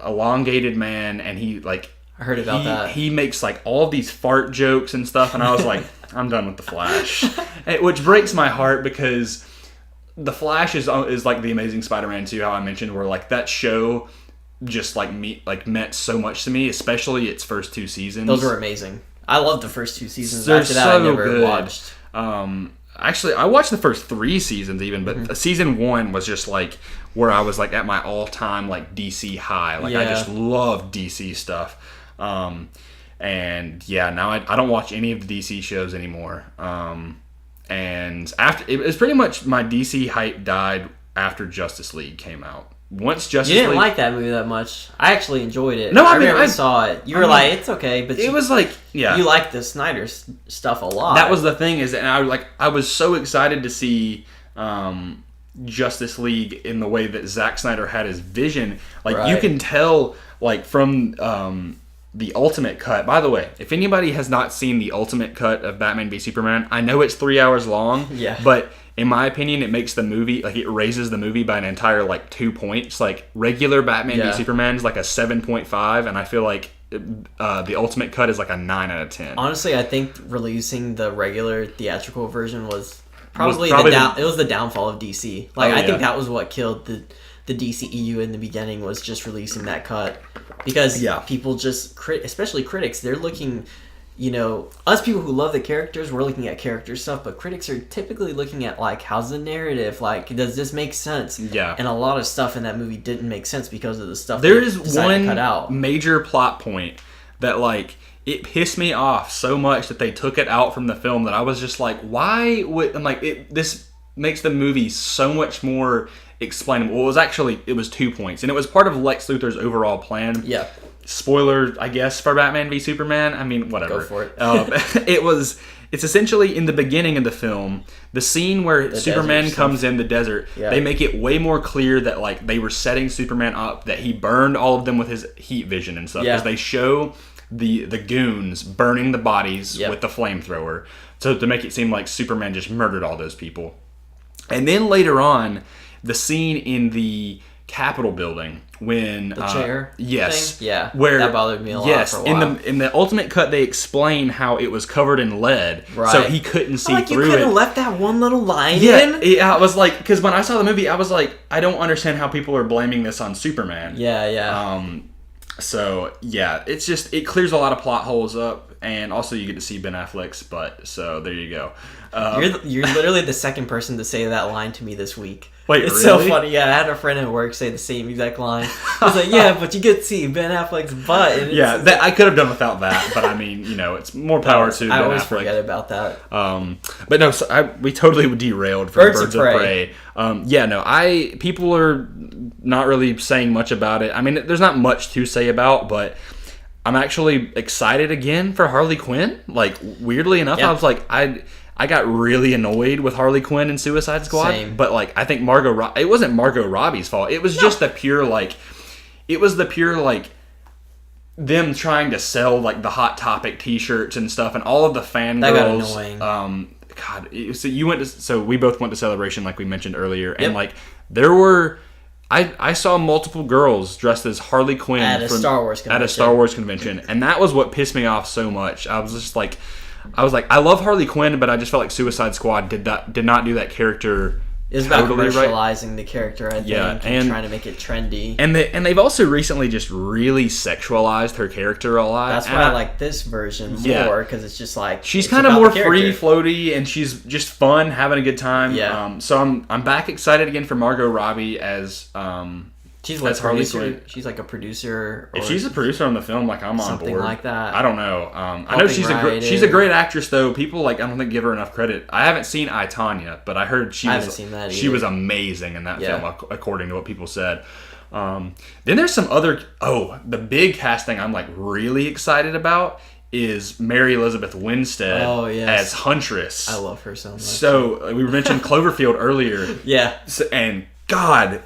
elongated man, and he like I heard about that. He makes like all these fart jokes and stuff, and I was like, I'm done with The Flash, which breaks my heart because The Flash is like the Amazing Spider-Man 2, how I mentioned, where like that show just meant so much to me, especially its first 2 seasons. Those were amazing. I loved the first 2 seasons. After that, I never watched. Actually, I watched the first 3 seasons even, but season 1 was just like where I was like at my all-time like DC high. Like I just love DC stuff. And yeah, now I don't watch any of the DC shows anymore. And after it was pretty much my DC hype died after Justice League came out. Once Justice You didn't League, like that movie that much. I actually enjoyed it. No, I remember I saw it. You were like, it's okay, but it was like, you liked the Snyder stuff a lot. That was the thing, and I was so excited to see Justice League in the way that Zack Snyder had his vision. Like you can tell, like from the Ultimate Cut. By the way, if anybody has not seen the Ultimate Cut of Batman v Superman, I know it's 3 hours long. But in my opinion, it makes the movie, like it raises the movie by an entire like 2 points. Like regular Batman v Superman is like a 7.5, and I feel like the Ultimate Cut is like a 9 out of 10. Honestly, I think releasing the regular theatrical version was probably the downfall of DC. Like I think that was what killed the DCEU in the beginning, was just releasing that cut, because people just especially critics, they're looking. You know, us people who love the characters, we're looking at character stuff, but critics are typically looking at, like, how's the narrative? Like, does this make sense? Yeah. And a lot of stuff in that movie didn't make sense because of the stuff there is one cut out. Major plot point that, like, it pissed me off so much that they took it out from the film that I was just like, why would... I'm like, this makes the movie so much more explainable. Well, it was 2 points, and it was part of Lex Luthor's overall plan. Yeah. Spoiler, I guess, for Batman v Superman. I mean, whatever. Go for it. It's essentially in the beginning of the film, the scene where Superman comes in the desert. Yeah. They make it way more clear that like they were setting Superman up, that he burned all of them with his heat vision and stuff. Because they show the goons burning the bodies with the flamethrower, so to make it seem like Superman just murdered all those people. And then later on, the scene in the Capitol building when the chair. Yes, thing? Yeah, where that bothered me a lot for a while. In the ultimate cut, they explain how it was covered in lead, so he couldn't see through it. You could have left that one little line in. Yeah, I was like, because when I saw the movie, I was like, I don't understand how people are blaming this on Superman. Yeah. So yeah, it's just, it clears a lot of plot holes up, and also you get to see Ben Affleck's butt. So there you go. You're literally the second person to say that line to me this week. Wait, it's really? so funny. Yeah, I had a friend at work say the same exact line. I was like, yeah, but you get to see Ben Affleck's butt. And I could have done without that, but I mean, it's more power to Ben Affleck. I always forget about that. But no, so we totally derailed from Birds of Prey. People are not really saying much about it. I mean, there's not much to say about, but I'm actually excited again for Harley Quinn. Like, weirdly enough, I was like, I got really annoyed with Harley Quinn and Suicide Squad. Same. But like, I think it wasn't Margot Robbie's fault. It was just the pure them trying to sell like the Hot Topic T-shirts and stuff, and all of the fangirls. That got annoying. So we both went to Celebration, like we mentioned earlier, and like there were. I saw multiple girls dressed as Harley Quinn at a Star Wars convention, and that was what pissed me off so much. I was like, I love Harley Quinn, but I just felt like Suicide Squad did not do that character. It's about commercializing the character, I think, and trying to make it trendy. And they've also recently just really sexualized her character a lot. That's why I like this version more, because it's just like she's kind of more free floaty, and she's just fun, having a good time. Yeah. So I'm back excited again for Margot Robbie as she's like Harley Quinn. She's like a producer. If she's a producer on the film, like I'm on board. Something like that. I don't know. I know she's a great actress though. People I don't think give her enough credit. I haven't seen I, Tonya, but I heard she was amazing in that film, according to what people said. Then there's some other. The big casting I'm like really excited about is Mary Elizabeth Winstead as Huntress. I love her so much. So we mentioned Cloverfield earlier. Yeah. And God.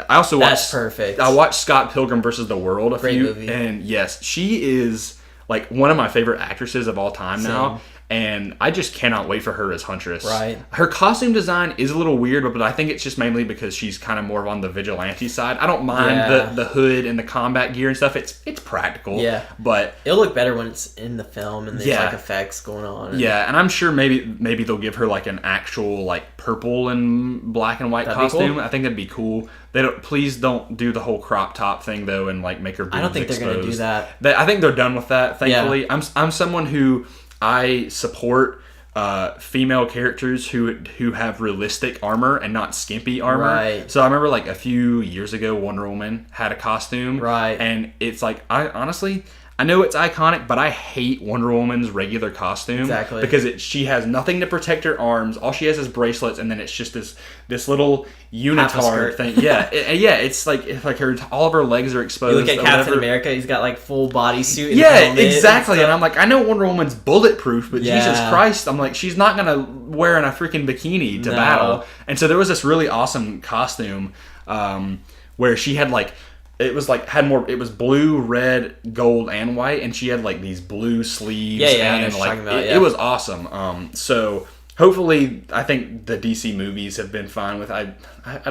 I also watched. That's perfect. I watched Scott Pilgrim vs. the World Great movie. And yes, she is like one of my favorite actresses of all time now, and I just cannot wait for her as Huntress. Right. Her costume design is a little weird, but I think it's just mainly because she's kind of more on the vigilante side. I don't mind the hood and the combat gear and stuff. It's practical. Yeah. But it'll look better when it's in the film and there's like effects going on. And I'm sure maybe they'll give her like an actual like purple and black and white costume. Cool. I think that'd be cool. Please don't do the whole crop top thing though, and like make her boobs I don't think exposed. They're going to do that. I think they're done with that. Thankfully, I'm someone who I support female characters who have realistic armor and not skimpy armor. Right. So I remember like a few years ago, Wonder Woman had a costume. Right. And it's like I know it's iconic, but I hate Wonder Woman's regular costume. Exactly. Because she has nothing to protect her arms. All she has is bracelets, and then it's just this little unitard thing. It's like all of her legs are exposed. You look at Captain America, he's got like full bodysuit. Exactly. And I'm like, I know Wonder Woman's bulletproof, but Jesus Christ, I'm like, she's not gonna wear in a freaking bikini to battle. And so there was this really awesome costume where she had like. It was blue, red, gold, and white, and she had like these blue sleeves. It was awesome. So hopefully, I think the DC movies have been fine with. I'd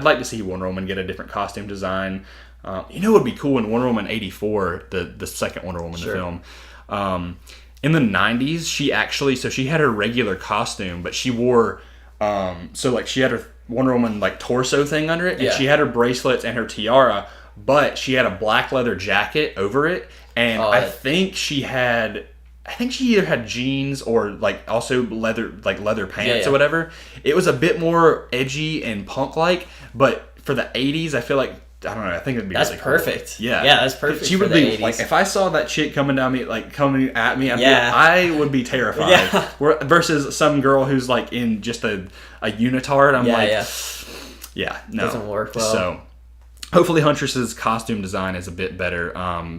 like to see Wonder Woman get a different costume design. It would be cool in Wonder Woman 84, the second Wonder Woman the film. In the 90s, she had her regular costume, but she wore she had her Wonder Woman like torso thing under it, and she had her bracelets and her tiara. But she had a black leather jacket over it, and I think she either had jeans or like also leather pants or whatever. It was a bit more edgy and punk like, but for the 80s, I feel like I don't know. I think it'd be really perfect. Cool. Yeah, that's perfect. She would be 80s. Like if I saw that chick coming at me, I would be terrified. Yeah. Versus some girl who's like in just a unitard. I'm no, doesn't work well. So. Hopefully Huntress's costume design is a bit better,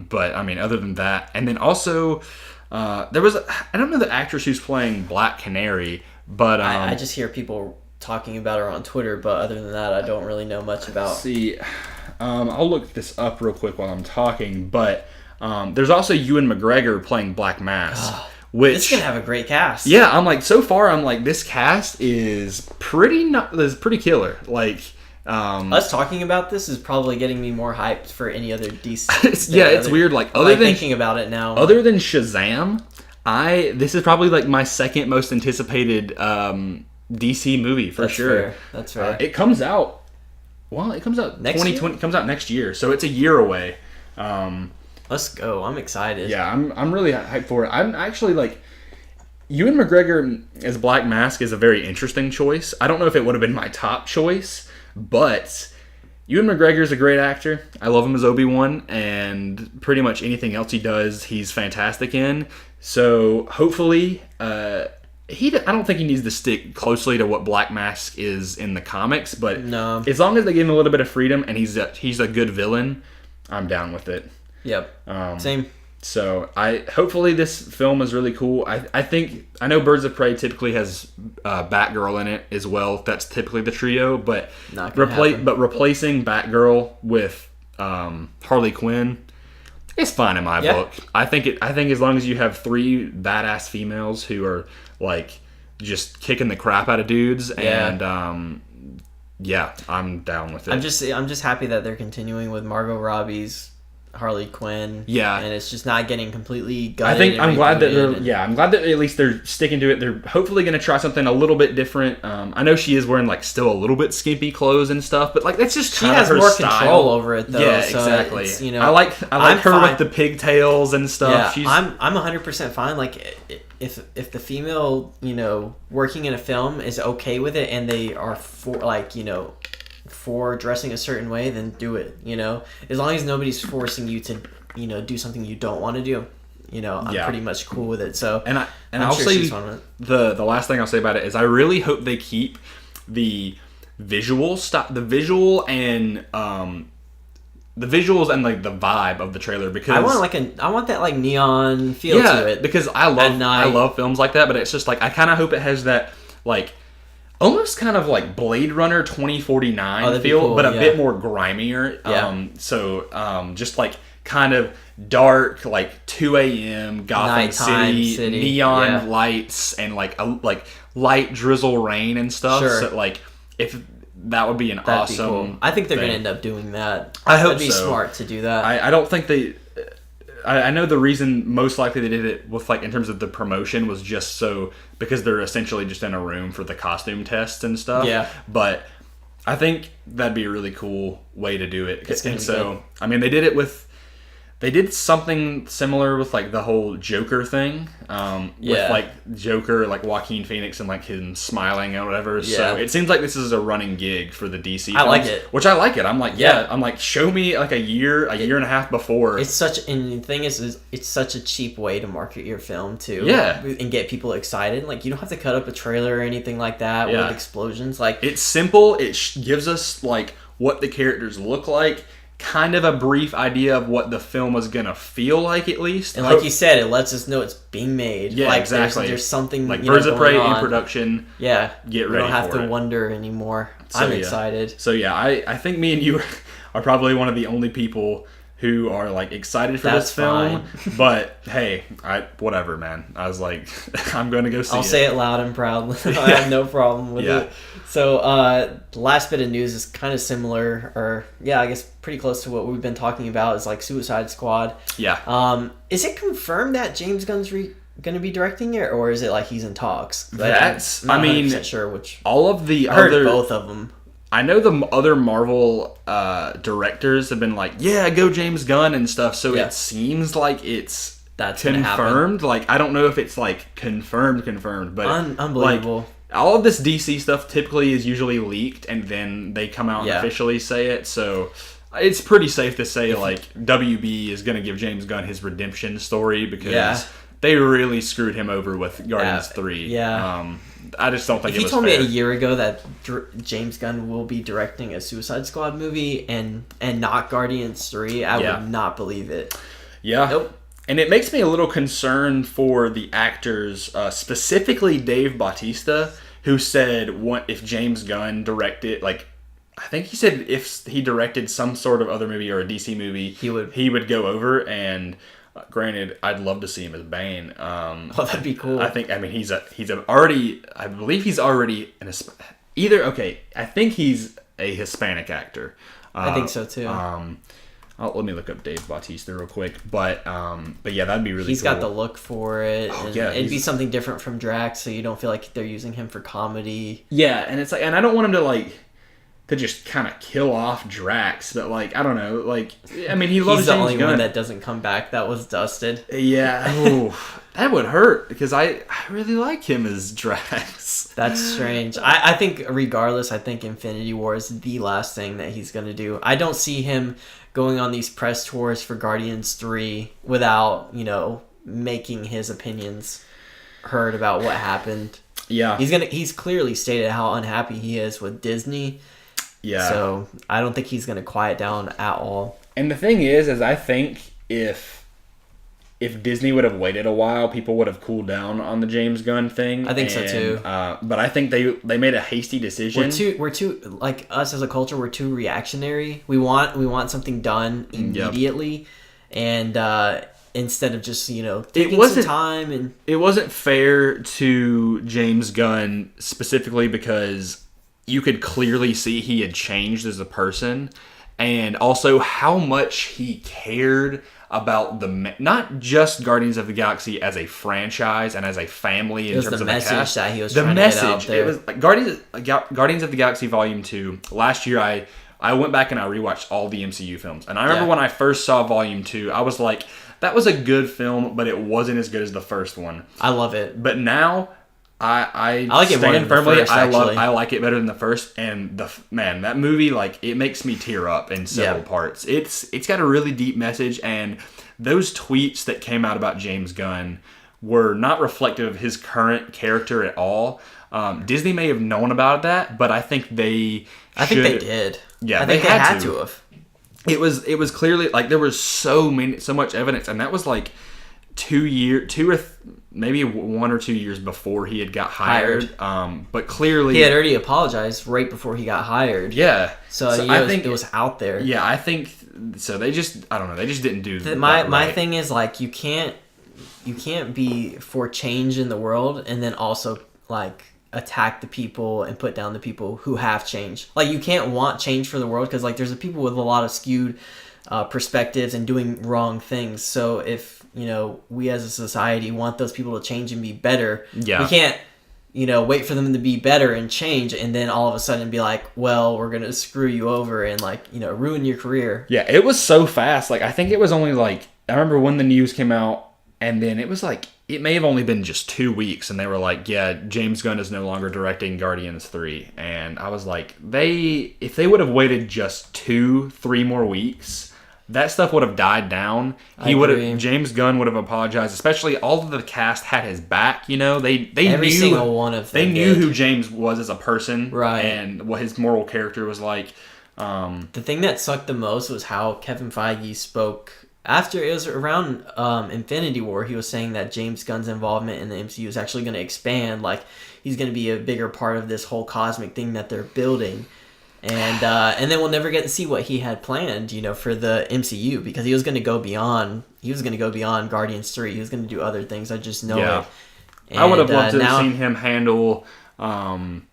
but I mean, other than that, and then also there was I don't know the actress who's playing Black Canary, but I just hear people talking about her on Twitter, but other than that, I don't really know much about. See, I'll look this up real quick while I'm talking, but there's also Ewan McGregor playing Black Mask. Which it's gonna have a great cast. Yeah, I'm like so far I'm like this cast is pretty killer. Like. Us talking about this is probably getting me more hyped for any other DC. It's weird. Like other than thinking about it now, other than Shazam, this is probably like my second most anticipated DC movie for sure. Fair. That's fair. It comes out. Well, it comes out next 2020. year? Comes out next year, so it's a year away. Let's go! I'm excited. Yeah, I'm really hyped for it. I'm actually like. Ewan McGregor as Black Mask is a very interesting choice. I don't know if it would have been my top choice, but Ewan McGregor is a great actor. I love him as Obi-Wan, and pretty much anything else he does, he's fantastic in. So hopefully, I don't think he needs to stick closely to what Black Mask is in the comics, but no. As long as they give him a little bit of freedom and he's a good villain, I'm down with it. Yep. Same. So hopefully this film is really cool. I know Birds of Prey typically has Batgirl in it as well. That's typically the trio, but replacing Batgirl with Harley Quinn is fine in my book. I think as long as you have 3 badass females who are like just kicking the crap out of dudes and I'm down with it. I'm just happy that they're continuing with Margot Robbie's Harley Quinn. Yeah. And it's just not getting completely gutted. I'm glad that at least they're sticking to it. They're hopefully going to try something a little bit different. I know she is wearing like still a little bit skimpy clothes and stuff, but like that's just she has her more style. Control over it though. Yeah, so exactly. I like her fine with the pigtails and stuff. Yeah, I'm 100% fine. Like if the female, working in a film is okay with it and they are for dressing a certain way, then do it, as long as nobody's forcing you to do something you don't want to do, I'm pretty much cool with it. So I'll say the last thing I'll say about it is I really hope they keep the visuals and the visuals and like the vibe of the trailer, because I want that like neon feel to it, because I love films like that, but it's just like I kind of hope it has that like almost kind of like Blade Runner 2049 feel, cool, but a bit more grimier. Just like kind of dark, like 2 a.m. Gotham City, neon lights, and like light drizzle rain and stuff. Sure. So like if that would be an awesome. Be cool. I think they're going to end up doing that. I hope That'd be smart to do that. I don't think they. I know the reason most likely they did it with like in terms of the promotion was just because they're essentially just in a room for the costume tests and stuff. Yeah. But I think that'd be a really cool way to do it. And so good. I mean they did something similar with like the whole Joker thing. With like Joker, like Joaquin Phoenix and like him smiling or whatever. Yeah. So it seems like this is a running gig for the DC films, I like it. Which I like it. I'm like, I'm like, show me like a year and a half before. And the thing is it's such a cheap way to market your film too. Yeah. And get people excited. Like you don't have to cut up a trailer or anything like that with explosions. Like it's simple. It gives us like what the characters look like. Kind of a brief idea of what the film was gonna feel like, at least. And like you said, it lets us know it's being made. Yeah, like, exactly. There's something like Birds of Prey in production. Yeah, get ready. We don't have to wonder anymore. So, I'm excited. So yeah, I think me and you are probably one of the only people who are like excited for this film. But hey, whatever, man. I was like, I'm gonna go see it. I'll say it loud and proud. I have no problem with it. So the last bit of news is kind of similar, or I guess pretty close to what we've been talking about. Is like Suicide Squad. Yeah. Is it confirmed that James Gunn's going to be directing it, or is it like he's in talks? That's. I'm not 100% sure which. All of the I heard both of them. I know the other Marvel directors have been like, go James Gunn and stuff. So it seems like that's confirmed. Like I don't know if it's like confirmed, but unbelievable. Like, all of this DC stuff typically is usually leaked and then they come out and officially say it. So it's pretty safe to say like WB is going to give James Gunn his redemption story because they really screwed him over with Guardians 3. Yeah. I just don't think if it was told fair. Me a year ago that James Gunn will be directing a Suicide Squad movie and not Guardians 3, I would not believe it. Yeah. Nope. And it makes me a little concerned for the actors, specifically Dave Bautista, who said if James Gunn directed, like, I think he said if he directed some sort of other movie or a DC movie, he would go over. And granted, I'd love to see him as Bane. That'd be cool. I believe he's already I think he's a Hispanic actor. I think so too. Let me look up Dave Bautista real quick, but yeah, that'd be really. He's cool. got the look for it. Oh, and yeah, it'd be something different from Drax, so you don't feel like they're using him for comedy. Yeah, and it's like, and I don't want him to just kind of kill off Drax, but like, I don't know, like, I mean, he loves He's the James only Gunn. one that doesn't come back. That was dusted. Yeah, ooh, that would hurt because I really like him as Drax. That's strange. I think regardless, I think Infinity War is the last thing that he's gonna do. I don't see him going on these press tours for Guardians 3 without, making his opinions heard about what happened. Yeah. He's clearly stated how unhappy he is with Disney. Yeah. So I don't think he's going to quiet down at all. And the thing is I think if Disney would have waited a while, people would have cooled down on the James Gunn thing. I think so too. But I think they made a hasty decision. We're too like us as a culture. We're too reactionary. We want something done immediately, and instead of just taking some time. And it wasn't fair to James Gunn specifically because you could clearly see he had changed as a person, and also how much he cared about not just Guardians of the Galaxy as a franchise and as a family in terms of the cast. That he was trying to get out there. It was like Guardians of the Galaxy Volume 2. Last year, I went back and I rewatched all the MCU films, and I remember when I first saw Volume 2, I was like, that was a good film, but it wasn't as good as the first one. I love it, but now I like it more than firmly. The first, I like it better than the first, and that movie, like, it makes me tear up in several parts. It's got a really deep message, and those tweets that came out about James Gunn were not reflective of his current character at all. Disney may have known about that, but I think they did. Yeah, I think they had to have. It was clearly like there was so much evidence, and that was like 2 or maybe 1 or 2 years before he had got hired. But clearly he had already apologized right before he got hired. Yeah. So I think it was out there. Yeah, I think so. They just, I don't know. They just didn't do that. My thing is, like, you can't be for change in the world and then also like attack the people and put down the people who have change. Like, you can't want change for the world because, like, there's people with a lot of skewed perspectives and doing wrong things. So if we as a society want those people to change and be better, we can't wait for them to be better and change and then all of a sudden be like, well, we're gonna screw you over and ruin your career. Yeah, it was so fast. Like, I think it was only like, I remember when the news came out, and then it was like, it may have only been just 2 weeks, and they were like, yeah, James Gunn is no longer directing Guardians 3. And I was like, if they would have waited just 2-3 more weeks, that stuff would have died down. James Gunn would have apologized, especially all of the cast had his back, they Every knew, single one of them they knew who James was as a person, right, and what his moral character was like. The thing that sucked the most was how Kevin Feige spoke after it was around Infinity War. He was saying that James Gunn's involvement in the MCU is actually going to expand. Like, he's going to be a bigger part of this whole cosmic thing that they're building. And then we'll never get to see what he had planned, for the MCU, because he was going to go beyond. He was going to go beyond Guardians 3. He was going to do other things. I just know it. And, I would have loved to have seen him handle. I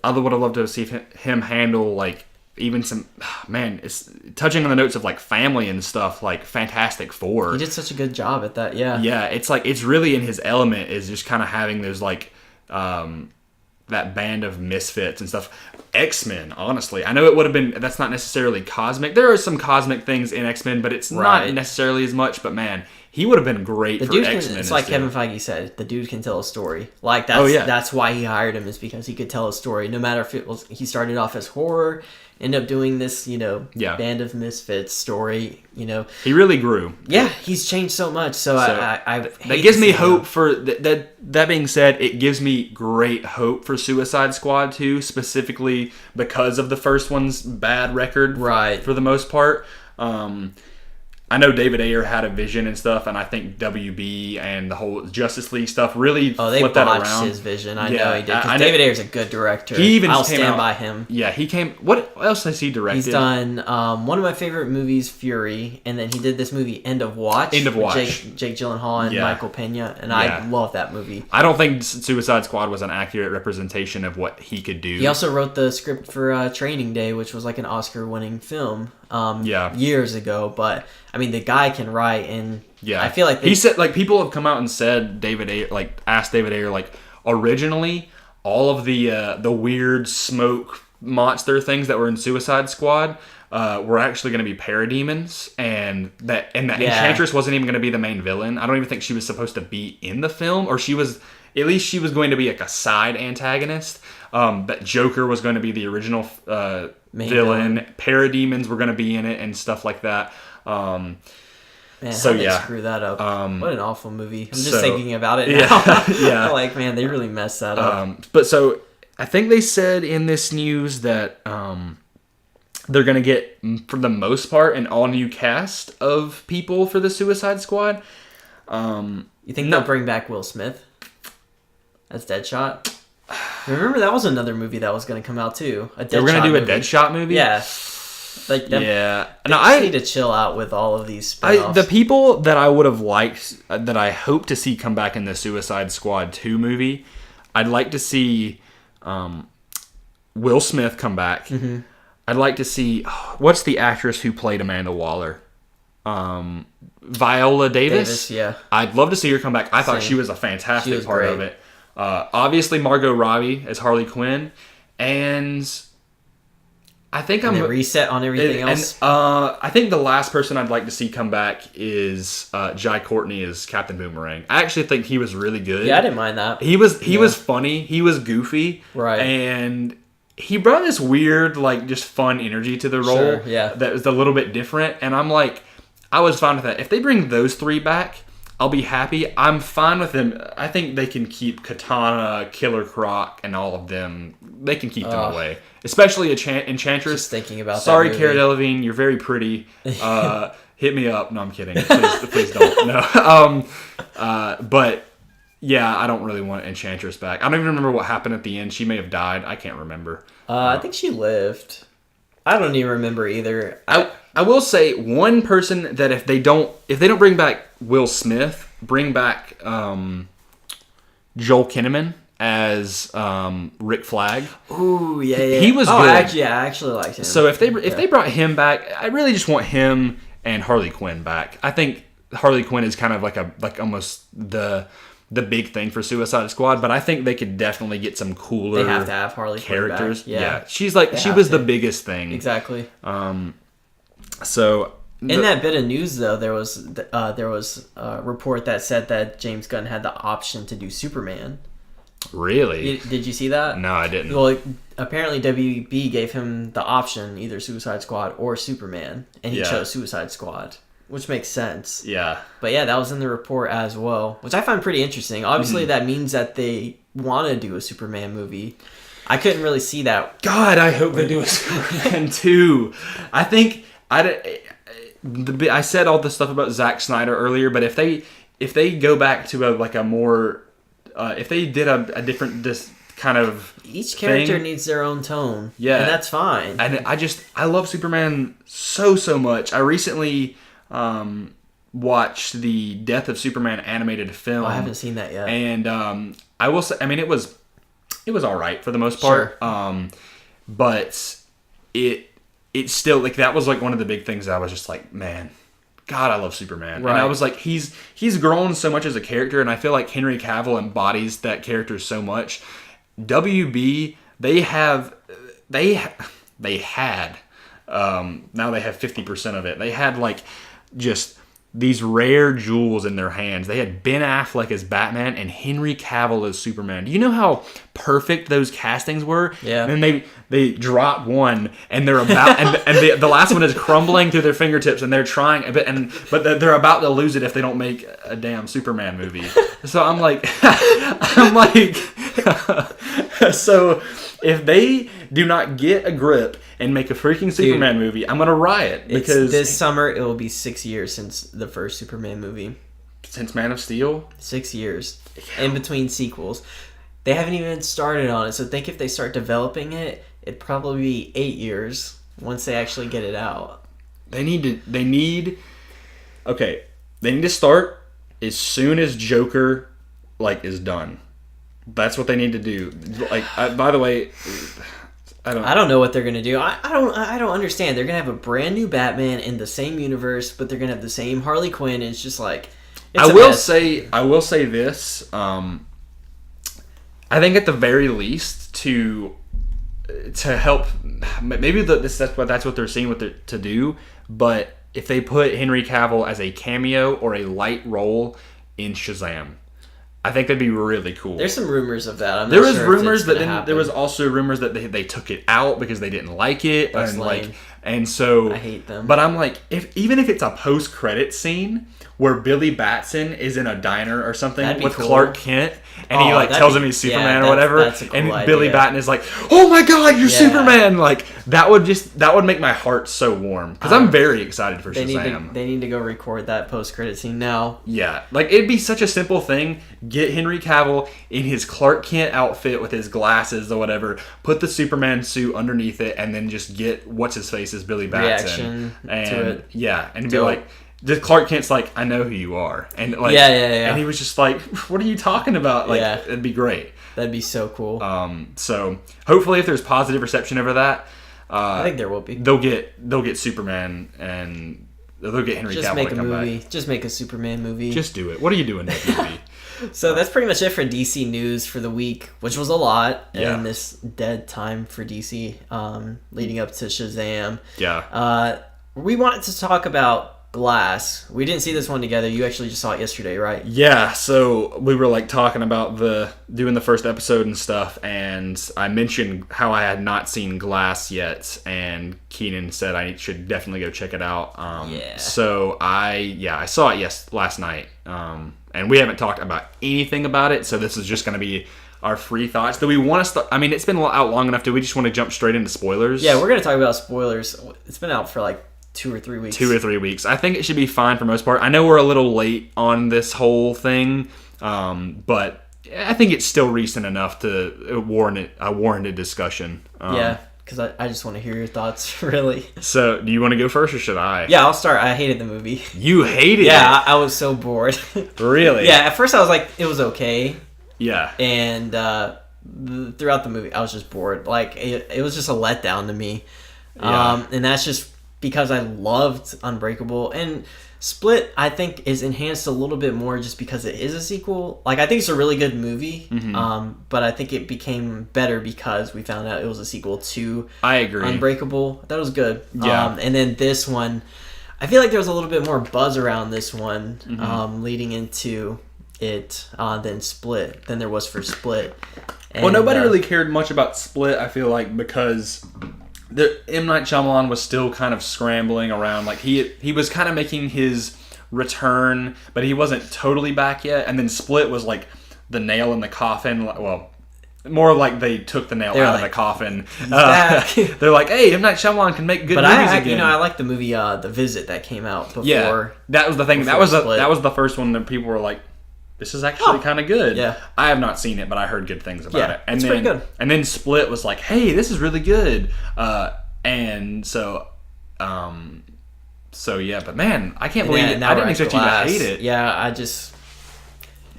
would have loved to have seen him handle, like, even some, man, it's touching on the notes of like family and stuff, like Fantastic Four. He did such a good job at that. Yeah, it's like, it's really in his element, is just kind of having those like that band of misfits and stuff. X-Men, honestly, I know it would have been, that's not necessarily cosmic. There are some cosmic things in X-Men, but it's not necessarily as much. But man, he would have been great for X-Men. It's like Kevin Feige said, the dude can tell a story. Like, that's why he hired him, is because he could tell a story. No matter if it was, he started off as horror, end up doing this, band of misfits story, He really grew. Yeah, he's changed so much. So I that gives me hope for that being said, it gives me great hope for Suicide Squad 2, specifically because of the first one's bad record, right, for the most part. I know David Ayer had a vision and stuff, and I think WB and the whole Justice League stuff really flipped that around. They botched his vision. I know he did. Because David Ayer's a good director. I'll stand by him. Yeah, he came. What else has he directed? He's done one of my favorite movies, Fury, and then he did this movie, End of Watch. With Jake Gyllenhaal and Michael Pena, and I love that movie. I don't think Suicide Squad was an accurate representation of what he could do. He also wrote the script for Training Day, which was like an Oscar-winning film years ago. But I mean, the guy can write, and I feel like he said, like, people have come out and said asked David Ayer, like, originally all of the weird smoke monster things that were in Suicide Squad were actually going to be parademons, and that Enchantress wasn't even going to be the main villain. I don't even think she was supposed to be in the film, or she was going to be like a side antagonist. That Joker was going to be the original villain. Parademons were going to be in it and stuff like that. Man, how they screw that up. What an awful movie. I'm just thinking about it now. Like, man, they really messed that up. But so I think they said in this news that they're going to get, for the most part, an all-new cast of people for the Suicide Squad. You think they'll bring back Will Smith as Deadshot? Remember, that was another movie that was going to come out, too. They were going to do a Deadshot movie? Yeah. Like, they need to chill out with all of these spin-offs. The people that I would have liked, that I hope to see come back in the Suicide Squad 2 movie, I'd like to see Will Smith come back. Mm-hmm. I'd like to see, what's the actress who played Amanda Waller? Viola Davis? Yeah. I'd love to see her come back. I thought she was a fantastic part of it. Obviously, Margot Robbie as Harley Quinn, and I think I'm reset on everything else. And I think the last person I'd like to see come back is Jai Courtney as Captain Boomerang. I actually think he was really good. Yeah, I didn't mind that. He was funny. He was goofy. Right. And he brought this weird, like, just fun energy to the role. Sure, yeah. That was a little bit different. And I'm like, I was fine with that. If they bring those three back, I'll be happy. I'm fine with them. I think they can keep Katana, Killer Croc, and all of them. They can keep them away. Especially Enchantress. Just thinking about Sorry, that Cara Delevingne. You're very pretty. Hit me up. No, I'm kidding. Please don't. No. But yeah, I don't really want Enchantress back. I don't even remember what happened at the end. She may have died. I can't remember. I think she lived. I don't even remember either. I will say one person that if they don't bring back Will Smith, bring back Joel Kinnaman as Rick Flag. Ooh, yeah. He was good. I actually liked him. So if they brought him back, I really just want him and Harley Quinn back. I think Harley Quinn is kind of like almost the big thing for Suicide Squad, but I think they could definitely get some cooler. They have to have Harley characters. Quinn back. Yeah, she was the biggest thing. Exactly. So in that bit of news, though, there was a report that said that James Gunn had the option to do Superman. Really? Did you see that? No, I didn't. Well, apparently WB gave him the option, either Suicide Squad or Superman, and he chose Suicide Squad, which makes sense. Yeah. But yeah, that was in the report as well, which I find pretty interesting. Obviously, that means that they want to do a Superman movie. I couldn't really see that. God, I hope they do a Superman 2. I think I said all this stuff about Zack Snyder earlier, but if they go back to a more if they did a different kind of each character needs their own tone, and that's fine. And I love Superman so much. I recently watched the Death of Superman animated film. I haven't seen that yet, and I will say, I mean, it was all right for the most part. Sure. But it's still, like, that was like one of the big things that I was just like, man, God, I love Superman. Right. And I was like, he's grown so much as a character, and I feel like Henry Cavill embodies that character so much. WB, they had now they have 50% of it. They had, like, just these rare jewels in their hands. They had Ben Affleck as Batman and Henry Cavill as Superman. Do you know how perfect those castings were? Yeah. And then they drop one, and they're about and the last one is crumbling through their fingertips, and they're trying, but they're about to lose it if they don't make a damn Superman movie. So I'm like, so if they do not get a grip and make a freaking Superman movie, I'm gonna riot because this summer it will be 6 years since the first Superman movie. Since Man of Steel, 6 years in between sequels. They haven't even started on it, so think if they start developing it, it'd probably be 8 years once they actually get it out. They need to start as soon as Joker is done. That's what they need to do. By the way, I don't know what they're gonna do. I don't understand. They're gonna have a brand new Batman in the same universe, but they're gonna have the same Harley Quinn. And it's just like I will say this. I think at the very least to help, maybe that's what they're seeing to do. But if they put Henry Cavill as a cameo or a light role in Shazam, I think that'd be really cool. There's some rumors of that. There was rumors, but then there was also rumors that they took it out because they didn't like it. That's lame. And so I hate them. But I'm like, even if it's a post-credit scene where Billy Batson is in a diner or something with cool. Clark Kent, and he tells him he's Superman or whatever, that's a cool and idea. Billy Batson is like, "Oh my God, you're Superman!" That would make my heart so warm because I'm very excited for Shazam. They need to go record that post-credit scene now. Yeah, it'd be such a simple thing. Get Henry Cavill in his Clark Kent outfit with his glasses or whatever. Put the Superman suit underneath it, and then just get what's his face as Billy Batson to it. Yeah, and be like. Just Clark Kent's like, I know who you are, and and he was just like, what are you talking about? It'd be great. That'd be so cool. So hopefully, if there's positive reception over that, I think there will be. They'll get Superman and they'll get Henry Cavill to come back. Just make a Superman movie. Just do it. What are you doing, WB? So that's pretty much it for DC news for the week, which was a lot in this dead time for DC, leading up to Shazam. Yeah. We wanted to talk about Glass. We didn't see this one together. You actually just saw it yesterday, right? Yeah, so we were talking about doing the first episode and stuff, and I mentioned how I had not seen Glass yet, and Keenan said I should definitely go check it out. So I saw it last night, and we haven't talked about anything about it, so this is just going to be our free thoughts. Do we want to start? I mean, it's been out long enough. Do we just want to jump straight into spoilers? Yeah, we're going to talk about spoilers. It's been out for 2 or 3 weeks. 2 or 3 weeks. I think it should be fine for most part. I know we're a little late on this whole thing, but I think it's still recent enough to warrant a warranted discussion. Because I just want to hear your thoughts, really. So, do you want to go first, or should I? Yeah, I'll start. I hated the movie. You hated it? Yeah, I was so bored. Really? Yeah, at first I was like, it was okay. Yeah. And throughout the movie, I was just bored. It was just a letdown to me. Yeah. And that's just because I loved Unbreakable. And Split, I think, is enhanced a little bit more just because it is a sequel. I think it's a really good movie, but I think it became better because we found out it was a sequel to I agree. Unbreakable. That was good. Yeah. And then this one, I feel like there was a little bit more buzz around this one leading into it than Split, than there was for Split. And, nobody really cared much about Split, I feel like, because M. Night Shyamalan was still kind of scrambling around. He was kind of making his return, but he wasn't totally back yet. And then Split was the nail in the coffin. Well, more like they took the nail out of the coffin. They're like, hey, M. Night Shyamalan can make good movies again. I like the movie The Visit that came out before. Yeah, that was the thing. That was the first one that people were like, this is actually kind of good. Yeah. I have not seen it, but I heard good things about it. And it's pretty good. And then Split was like, hey, this is really good. And so yeah, but man, I can't believe it. I didn't expect you to hate it. Yeah, I just...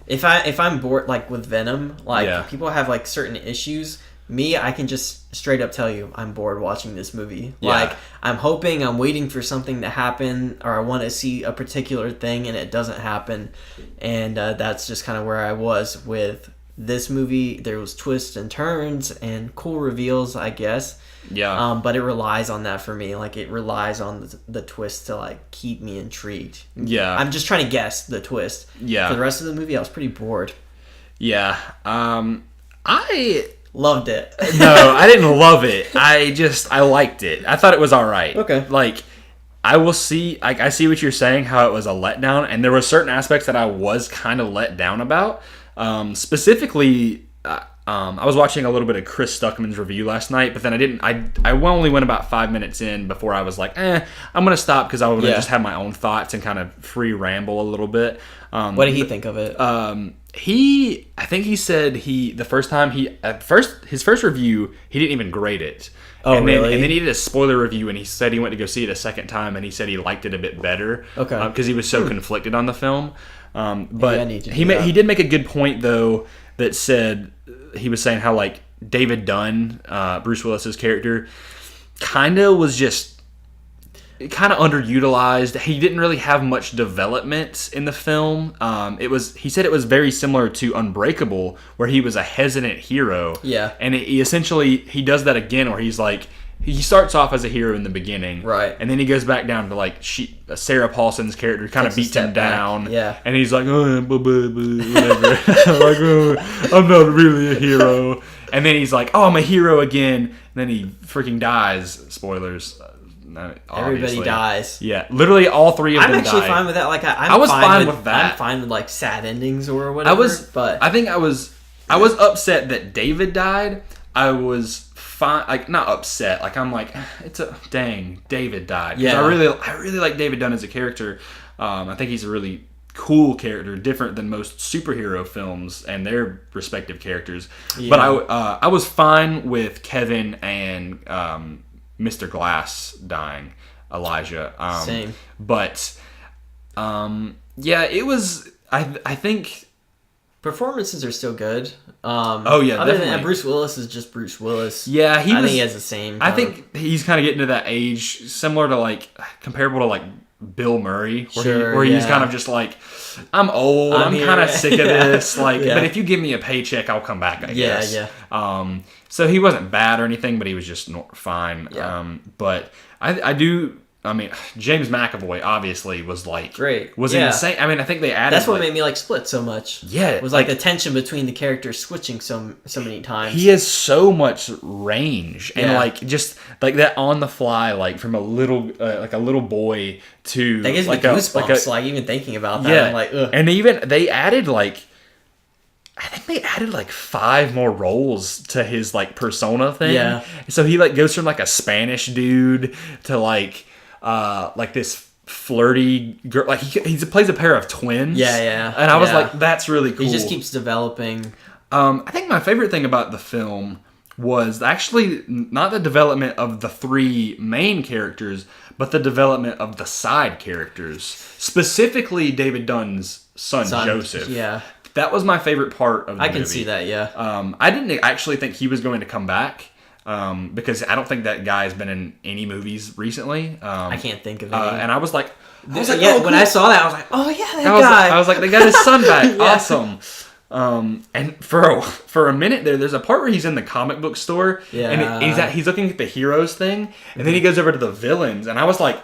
If I'm bored, with Venom, people have, certain issues... Me, I can just straight up tell you I'm bored watching this movie. Yeah. I'm waiting for something to happen, or I want to see a particular thing and it doesn't happen. And that's just kind of where I was with this movie. There was twists and turns and cool reveals, I guess. Yeah. But it relies on that for me. It relies on the twist to keep me intrigued. Yeah. I'm just trying to guess the twist. Yeah. For the rest of the movie, I was pretty bored. Yeah. I loved it. No, I didn't love it. I liked it. I thought it was all right. Okay. I see what you're saying, how it was a letdown, and there were certain aspects that I was kind of let down about. Specifically, I was watching a little bit of Chris Stuckman's review last night, but then I only went about 5 minutes in before I was like, I'm going to stop because I want to just have my own thoughts and kind of free ramble a little bit. What did he think of it? I think he said his first review, he didn't even grade it. Oh, really? And then he did a spoiler review, and he said he went to go see it a second time, and he said he liked it a bit better. Okay. Because he was so conflicted on the film. But he did make a good point, though, that said, he was saying how, like, David Dunn, Bruce Willis's character, kind of underutilized. He didn't really have much development in the film. He said it was very similar to Unbreakable, where he was a hesitant hero. Yeah. And he does that again, where he's like, he starts off as a hero in the beginning, right? And then he goes back down to like Sarah Paulson's character kind of beats him down, yeah. And he's like, whatever, like, I'm not really a hero. And then he's like, I'm a hero again. And then he freaking dies. Spoilers. Everybody dies. Yeah, literally all three of them died. I'm actually fine with that. Like I was fine with that. I'm fine with like sad endings or whatever. I was upset that David died. I was fine, like not upset. Like I'm like, dang, David died. Yeah. I really like David Dunn as a character. I think he's a really cool character, different than most superhero films and their respective characters. Yeah. But I was fine with Kevin and Mr. Glass dying, Elijah. Same. But it was. I think performances are still good. Other than that, Bruce Willis is just Bruce Willis. Yeah, I think he has the same. I think he's kind of getting to that age, similar to like comparable to like Bill Murray, where he's kind of just like, I'm old, I'm kind of sick of this. Like, but if you give me a paycheck, I'll come back. I guess. Yeah. So he wasn't bad or anything, but he was just fine. Yeah. But I do. I mean, James McAvoy obviously was like great. Was insane. I mean, I think they added. That's what made me like Split so much. Yeah, it was like the tension between the characters switching so many times. He has so much range and like just like that on the fly, like from a little boy to that gives me goosebumps. Like even thinking about that, I'm like, ugh. And they added like. I think they added like 5 more roles to his like persona thing. Yeah. So he like goes from like a Spanish dude to like this flirty girl. Like he plays a pair of twins. Yeah. And I was like, that's really cool. He just keeps developing. I think my favorite thing about the film was actually not the development of the 3 main characters, but the development of the side characters. Specifically David Dunn's son Joseph. Yeah. That was my favorite part of the movie. I can see that, yeah. I didn't actually think he was going to come back because I don't think that guy's been in any movies recently. I can't think of any. And I was like, when I saw that, I was like, oh yeah, that guy. I was like, they got his son back. Awesome. And for a minute there's a part where he's in the comic book store, and he's looking at the heroes thing, and then he goes over to the villains, and I was like,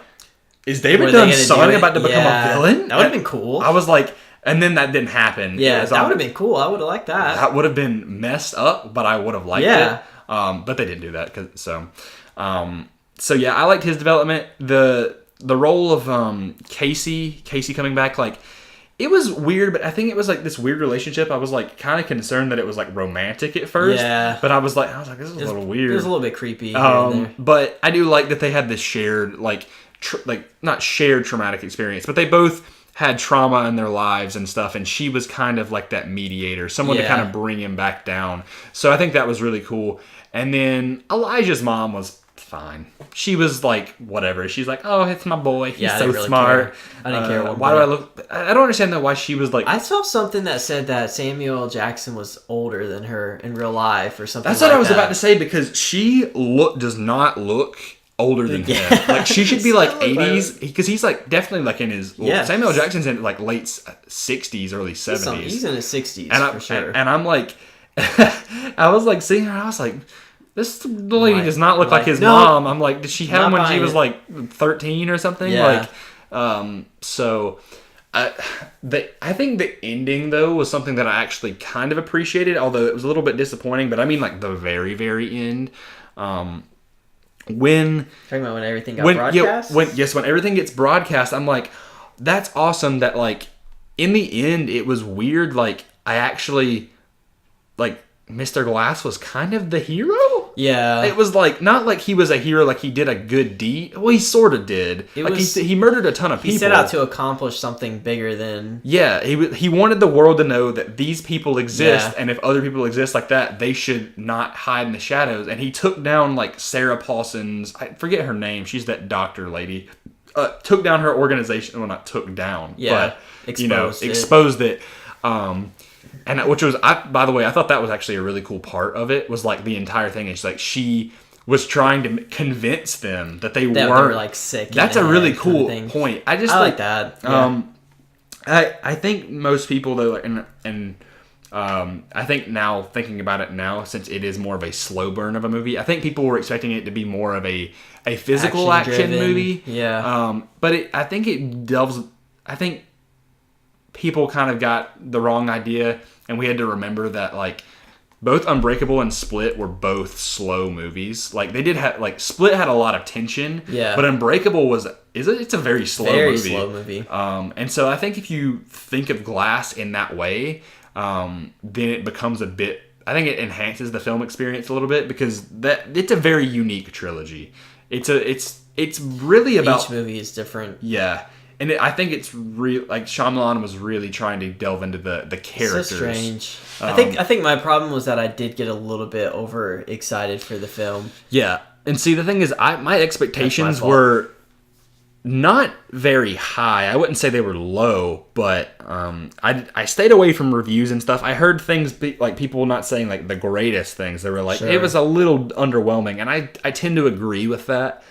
is David Dunn's son about to become a villain? That would have been cool. I was like. And then that didn't happen. Yeah, that would have been cool. I would have liked that. That would have been messed up, but I would have liked it. But they didn't do that. So I liked his development. The role of Casey coming back, like, it was weird, but I think it was like this weird relationship. I was like kind of concerned that it was like romantic at first. Yeah. But I was like, this is a little weird. It was a little bit creepy. There. But I do like that they had this shared, like not shared traumatic experience, but they both had trauma in their lives and stuff, and she was kind of like that mediator, someone to kind of bring him back down. So I think that was really cool. And then Elijah's mom was fine. She was like, whatever. She's like, oh, it's my boy. He's so really smart. Care. I didn't care. Why do I look? I don't understand though why she was like. I saw something that said that Samuel L. Jackson was older than her in real life or something. That's what I was about to say, because she does not look older than him. Like, she should be like 80s, because he's like definitely like in his Samuel L. Jackson's in like late 60s, early 70s. He's in his 60s for sure. And I'm like, I was like seeing her, I was like, this lady does not look like his mom. I'm like, did she have him when she was like 13 or something? Yeah. Like, so I think the ending though was something that I actually kind of appreciated, although it was a little bit disappointing. But I mean, like the very, very end. When talking about when everything got broadcast? When everything gets broadcast, I'm like, that's awesome that like in the end it was weird. Like I actually like Mr. Glass was kind of the hero. Yeah. It was like, not like he was a hero, like he did a good deed. Well, he sort of did. He murdered a ton of people. He set out to accomplish something bigger than... Yeah, he wanted the world to know that these people exist, and if other people exist like that, they should not hide in the shadows. And he took down, like, Sarah Paulson's... I forget her name. She's that doctor lady. Took down her organization. Well, not took down, but, exposed it. And which was, by the way, I thought that was actually a really cool part of it, was like the entire thing. It's like she was trying to convince them that they weren't like sick. That's a really cool point. I like that. Yeah. I think most people though, and I think now thinking about it now, since it is more of a slow burn of a movie, I think people were expecting it to be more of a physical action movie. Yeah. But I think it delves. I think people kind of got the wrong idea, and we had to remember that like both Unbreakable and Split were both slow movies. Like they did have like Split had a lot of tension, but Unbreakable it's a very slow movie. And so I think if you think of Glass in that way, then it becomes a bit. I think it enhances the film experience a little bit because it's a very unique trilogy. It's really about each movie is different. Yeah. And I think it's real. Like Shyamalan was really trying to delve into the characters. So strange. I think my problem was that I did get a little bit overexcited for the film. Yeah, and see the thing is, my expectations were not very high. I wouldn't say they were low, but I stayed away from reviews and stuff. I heard things like people not saying like the greatest things. They were like it was a little underwhelming, and I tend to agree with that.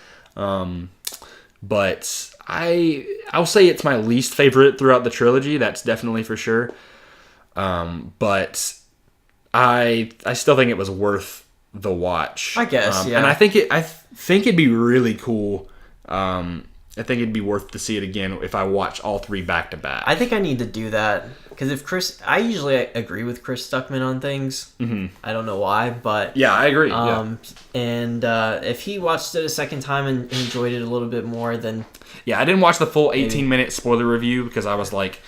But I'll say it's my least favorite throughout the trilogy. That's definitely for sure. But I still think it was worth the watch. I guess, yeah. And I think it'd be really cool. I think it'd be worth to see it again if I watch all three back to back. I think I need to do that because I usually agree with Chris Stuckman on things. Mm-hmm. I don't know why, but yeah, I agree. And if he watched it a second time and enjoyed it a little bit more, then I didn't watch the full 18-minute spoiler review because I was like,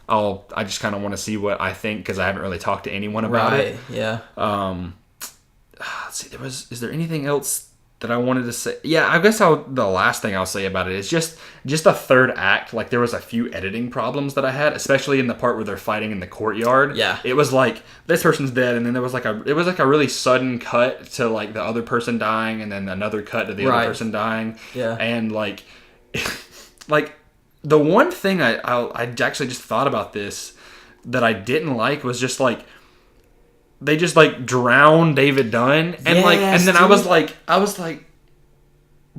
I just kind of want to see what I think because I haven't really talked to anyone about it. Yeah. Let's see. Is there anything else that I wanted to say? Yeah, I guess the last thing I'll say about it is just the third act. Like there was a few editing problems that I had, especially in the part where they're fighting in the courtyard. Yeah, it was like this person's dead, and then there was like a really sudden cut to like the other person dying, and then another cut to the other person dying. Yeah, and like the one thing I actually just thought about this that I didn't like was just like. They just like drown David Dunn and then I was like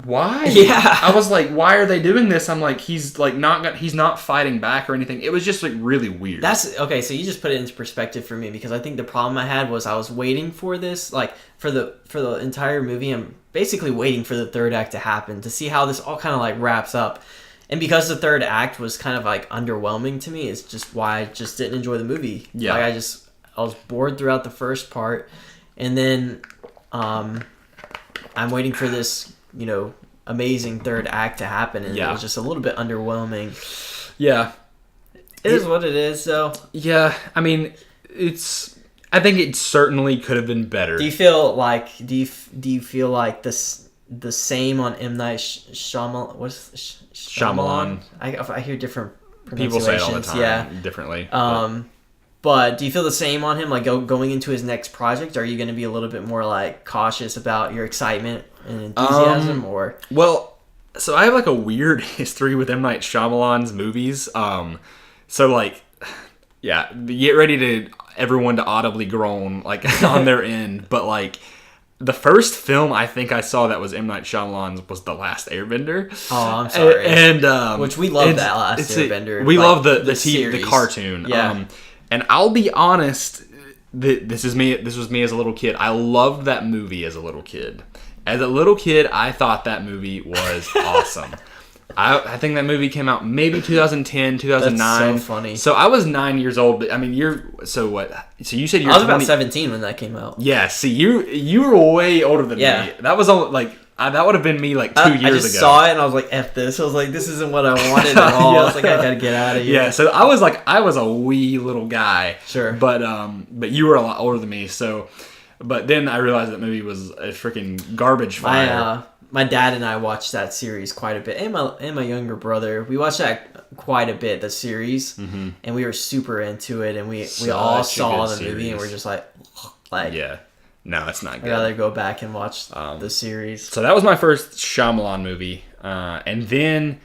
why? Yeah. I was like, why are they doing this? I'm like, he's not fighting back or anything. It was just like really weird. That's okay. So you just put it into perspective for me because I think the problem I had was I was waiting for this, like for the entire movie. I'm basically waiting for the third act to happen to see how this all kind of like wraps up. And because the third act was kind of like underwhelming to me, is just why I just didn't enjoy the movie. Yeah. Like I was bored throughout the first part, and then I'm waiting for this, amazing third act to happen, and it was just a little bit underwhelming. Yeah. It is what it is, though. Yeah, I mean, I think it certainly could have been better. Do you feel like the same on M. Night Shyamalan? What's Shyamalan? I hear different pronunciations. People say it all the time, differently. But do you feel the same on him, like going into his next project? Are you going to be a little bit more like cautious about your excitement and enthusiasm, or? Well, so I have like a weird history with M. Night Shyamalan's movies. So like, yeah, get ready to everyone to audibly groan like on their end, but like. The first film I think I saw that was M. Night Shyamalan's was The Last Airbender. Oh, I'm sorry. And which we love that Last Airbender. We love the cartoon. Yeah. And I'll be honest, this was me as a little kid. I loved that movie as a little kid. As a little kid, I thought that movie was awesome. I think that movie came out maybe 2010, 2009. That's so funny. So I was 9 years old. I mean, so what? So you said you were I was about 17 when that came out. Yeah, see, you were way older than me. That was all like that would have been me like 2 years ago. I just saw it and I was like, F this. I was like, this isn't what I wanted at all. I was like, I gotta get out of here. Yeah, so I was a wee little guy. Sure. But you were a lot older than me, so. But then I realized that movie was a freaking garbage fire. My dad and I watched that series quite a bit, and my younger brother. We watched that quite a bit, the series, and we were super into it, and we all saw the movie, and we're just like, yeah, no, it's not good. I'd rather go back and watch the series. So that was my first Shyamalan movie, and then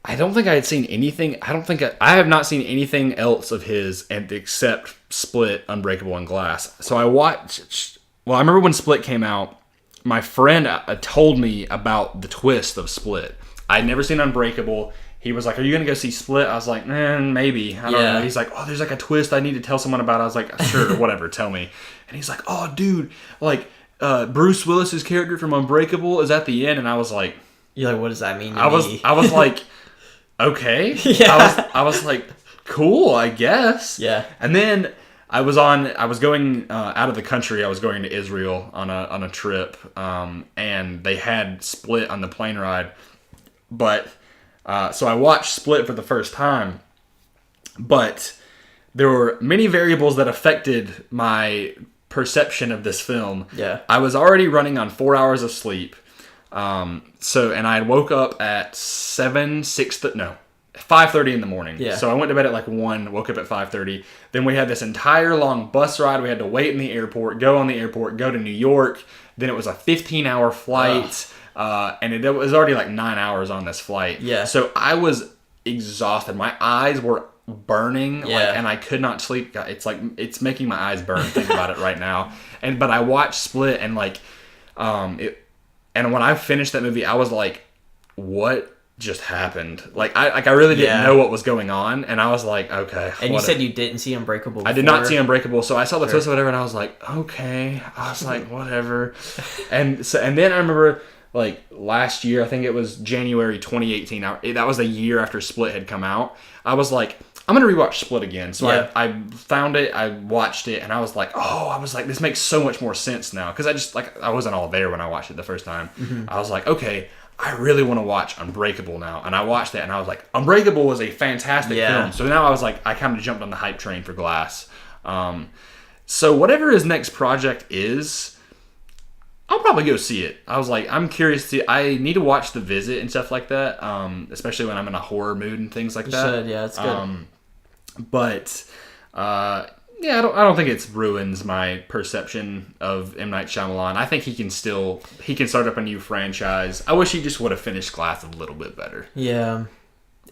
I don't think I had seen anything. I have not seen anything else of his, except Split, Unbreakable, and Glass. So I watched. Well, I remember when Split came out. My friend told me about the twist of Split. I'd never seen Unbreakable. He was like, "Are you gonna go see Split?" I was like, "Maybe." I don't know. He's like, "Oh, there's like a twist I need to tell someone about." I was like, "Sure, whatever, tell me." And he's like, "Oh, dude, like Bruce Willis's character from Unbreakable is at the end," and I was like, "You're like, what does that mean to me?" I was like, "Okay." Yeah. I was like, "Cool, I guess." Yeah. And then I was going out of the country. I was going to Israel on a trip, and they had Split on the plane ride. But so I watched Split for the first time, but there were many variables that affected my perception of this film. Yeah, I was already running on 4 hours of sleep. And I woke up at 5:30 in the morning. Yeah. So I went to bed at like 1, woke up at 5:30. Then we had this entire long bus ride. We had to wait in the airport, go to New York. Then it was a 15-hour flight. And it was already like 9 hours on this flight. Yeah. So I was exhausted. My eyes were burning. Yeah. And I could not sleep. It's like, it's making my eyes burn thinking about it right now. But I watched Split and like, and when I finished that movie, I was like, what just happened? Like I really didn't know what was going on, and I was like, okay. And you said you didn't see Unbreakable before. I did not see Unbreakable, so I saw the twist or whatever, and I was like, okay. I was like, whatever. And then I remember like last year, I think it was January 2018. That was a year after Split had come out. I was like, I'm gonna rewatch Split again. So I found it, I watched it, and I was like, this makes so much more sense now, because I wasn't all there when I watched it the first time. Mm-hmm. I was like, okay, I really want to watch Unbreakable now. And I watched that and I was like, Unbreakable was a fantastic film. So now I was like, I kind of jumped on the hype train for Glass. So whatever his next project is, I'll probably go see it. I was like, I'm curious I need to watch The Visit and stuff like that, especially when I'm in a horror mood and things like that. You should, yeah, it's good. I don't think it ruins my perception of M. Night Shyamalan. I think he can start up a new franchise. I wish he just would have finished Glass a little bit better. Yeah.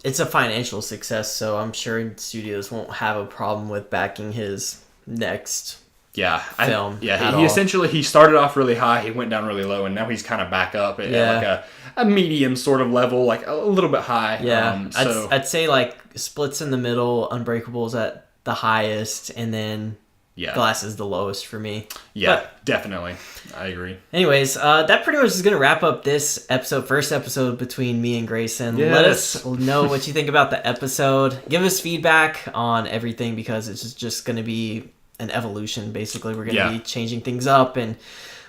It's a financial success, so I'm sure studios won't have a problem with backing his next film. He started off really high, he went down really low, and now he's kind of back up at like a medium sort of level, like a little bit high. Yeah, I'd say like Split's in the middle, Unbreakable's at the highest, and then Glass is the lowest for me. Yeah, but definitely. I agree. Anyways, that pretty much is going to wrap up this first episode between me and Grayson. Yes. Let us know what you think about the episode. Give us feedback on everything, because it's just going to be an evolution, basically. We're going to be changing things up and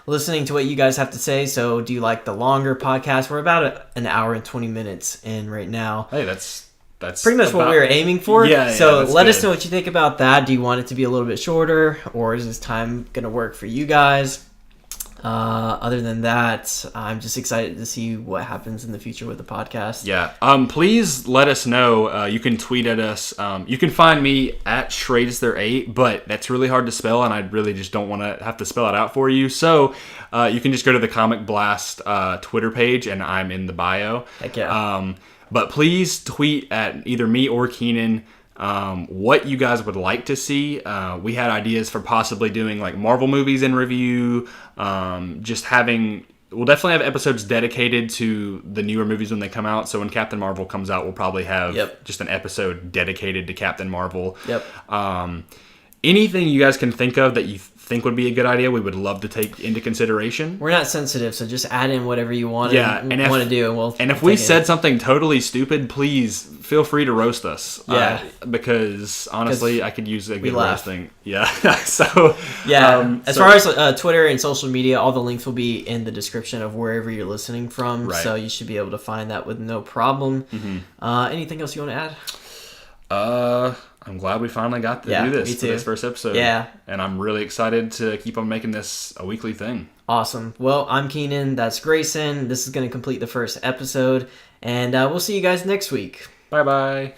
listening to what you guys have to say. So do you like the longer podcast? We're about an hour and 20 minutes in right now. Hey, that's pretty much what we were aiming for. So let us know what you think about that. Do you want it to be a little bit shorter, or is this time going to work for you guys? Other than that, I'm just excited to see what happens in the future with the podcast. Yeah. Please let us know. You can tweet at us. You can find me at Schradester8, but that's really hard to spell, and I really just don't want to have to spell it out for you. So you can just go to the Comic Blast Twitter page, and I'm in the bio. Heck yeah. But please tweet at either me or Keenan what you guys would like to see. We had ideas for possibly doing like Marvel movies in review. We'll definitely have episodes dedicated to the newer movies when they come out. So when Captain Marvel comes out, we'll probably have just an episode dedicated to Captain Marvel. Yep. Anything you guys can think of that you think would be a good idea, we would love to take into consideration. We're not sensitive, so just add in whatever you want to do, and if we said something totally stupid, please feel free to roast us. Yeah, because honestly, I could use a good roasting. Yeah. So as far as Twitter and social media, all the links will be in the description of wherever you're listening from. Right. So you should be able to find that with no problem. Anything else you want to add? I'm glad we finally got to do this for this first episode. Yeah. And I'm really excited to keep on making this a weekly thing. Awesome. Well, I'm Keenan. That's Grayson. This is going to complete the first episode. And we'll see you guys next week. Bye-bye.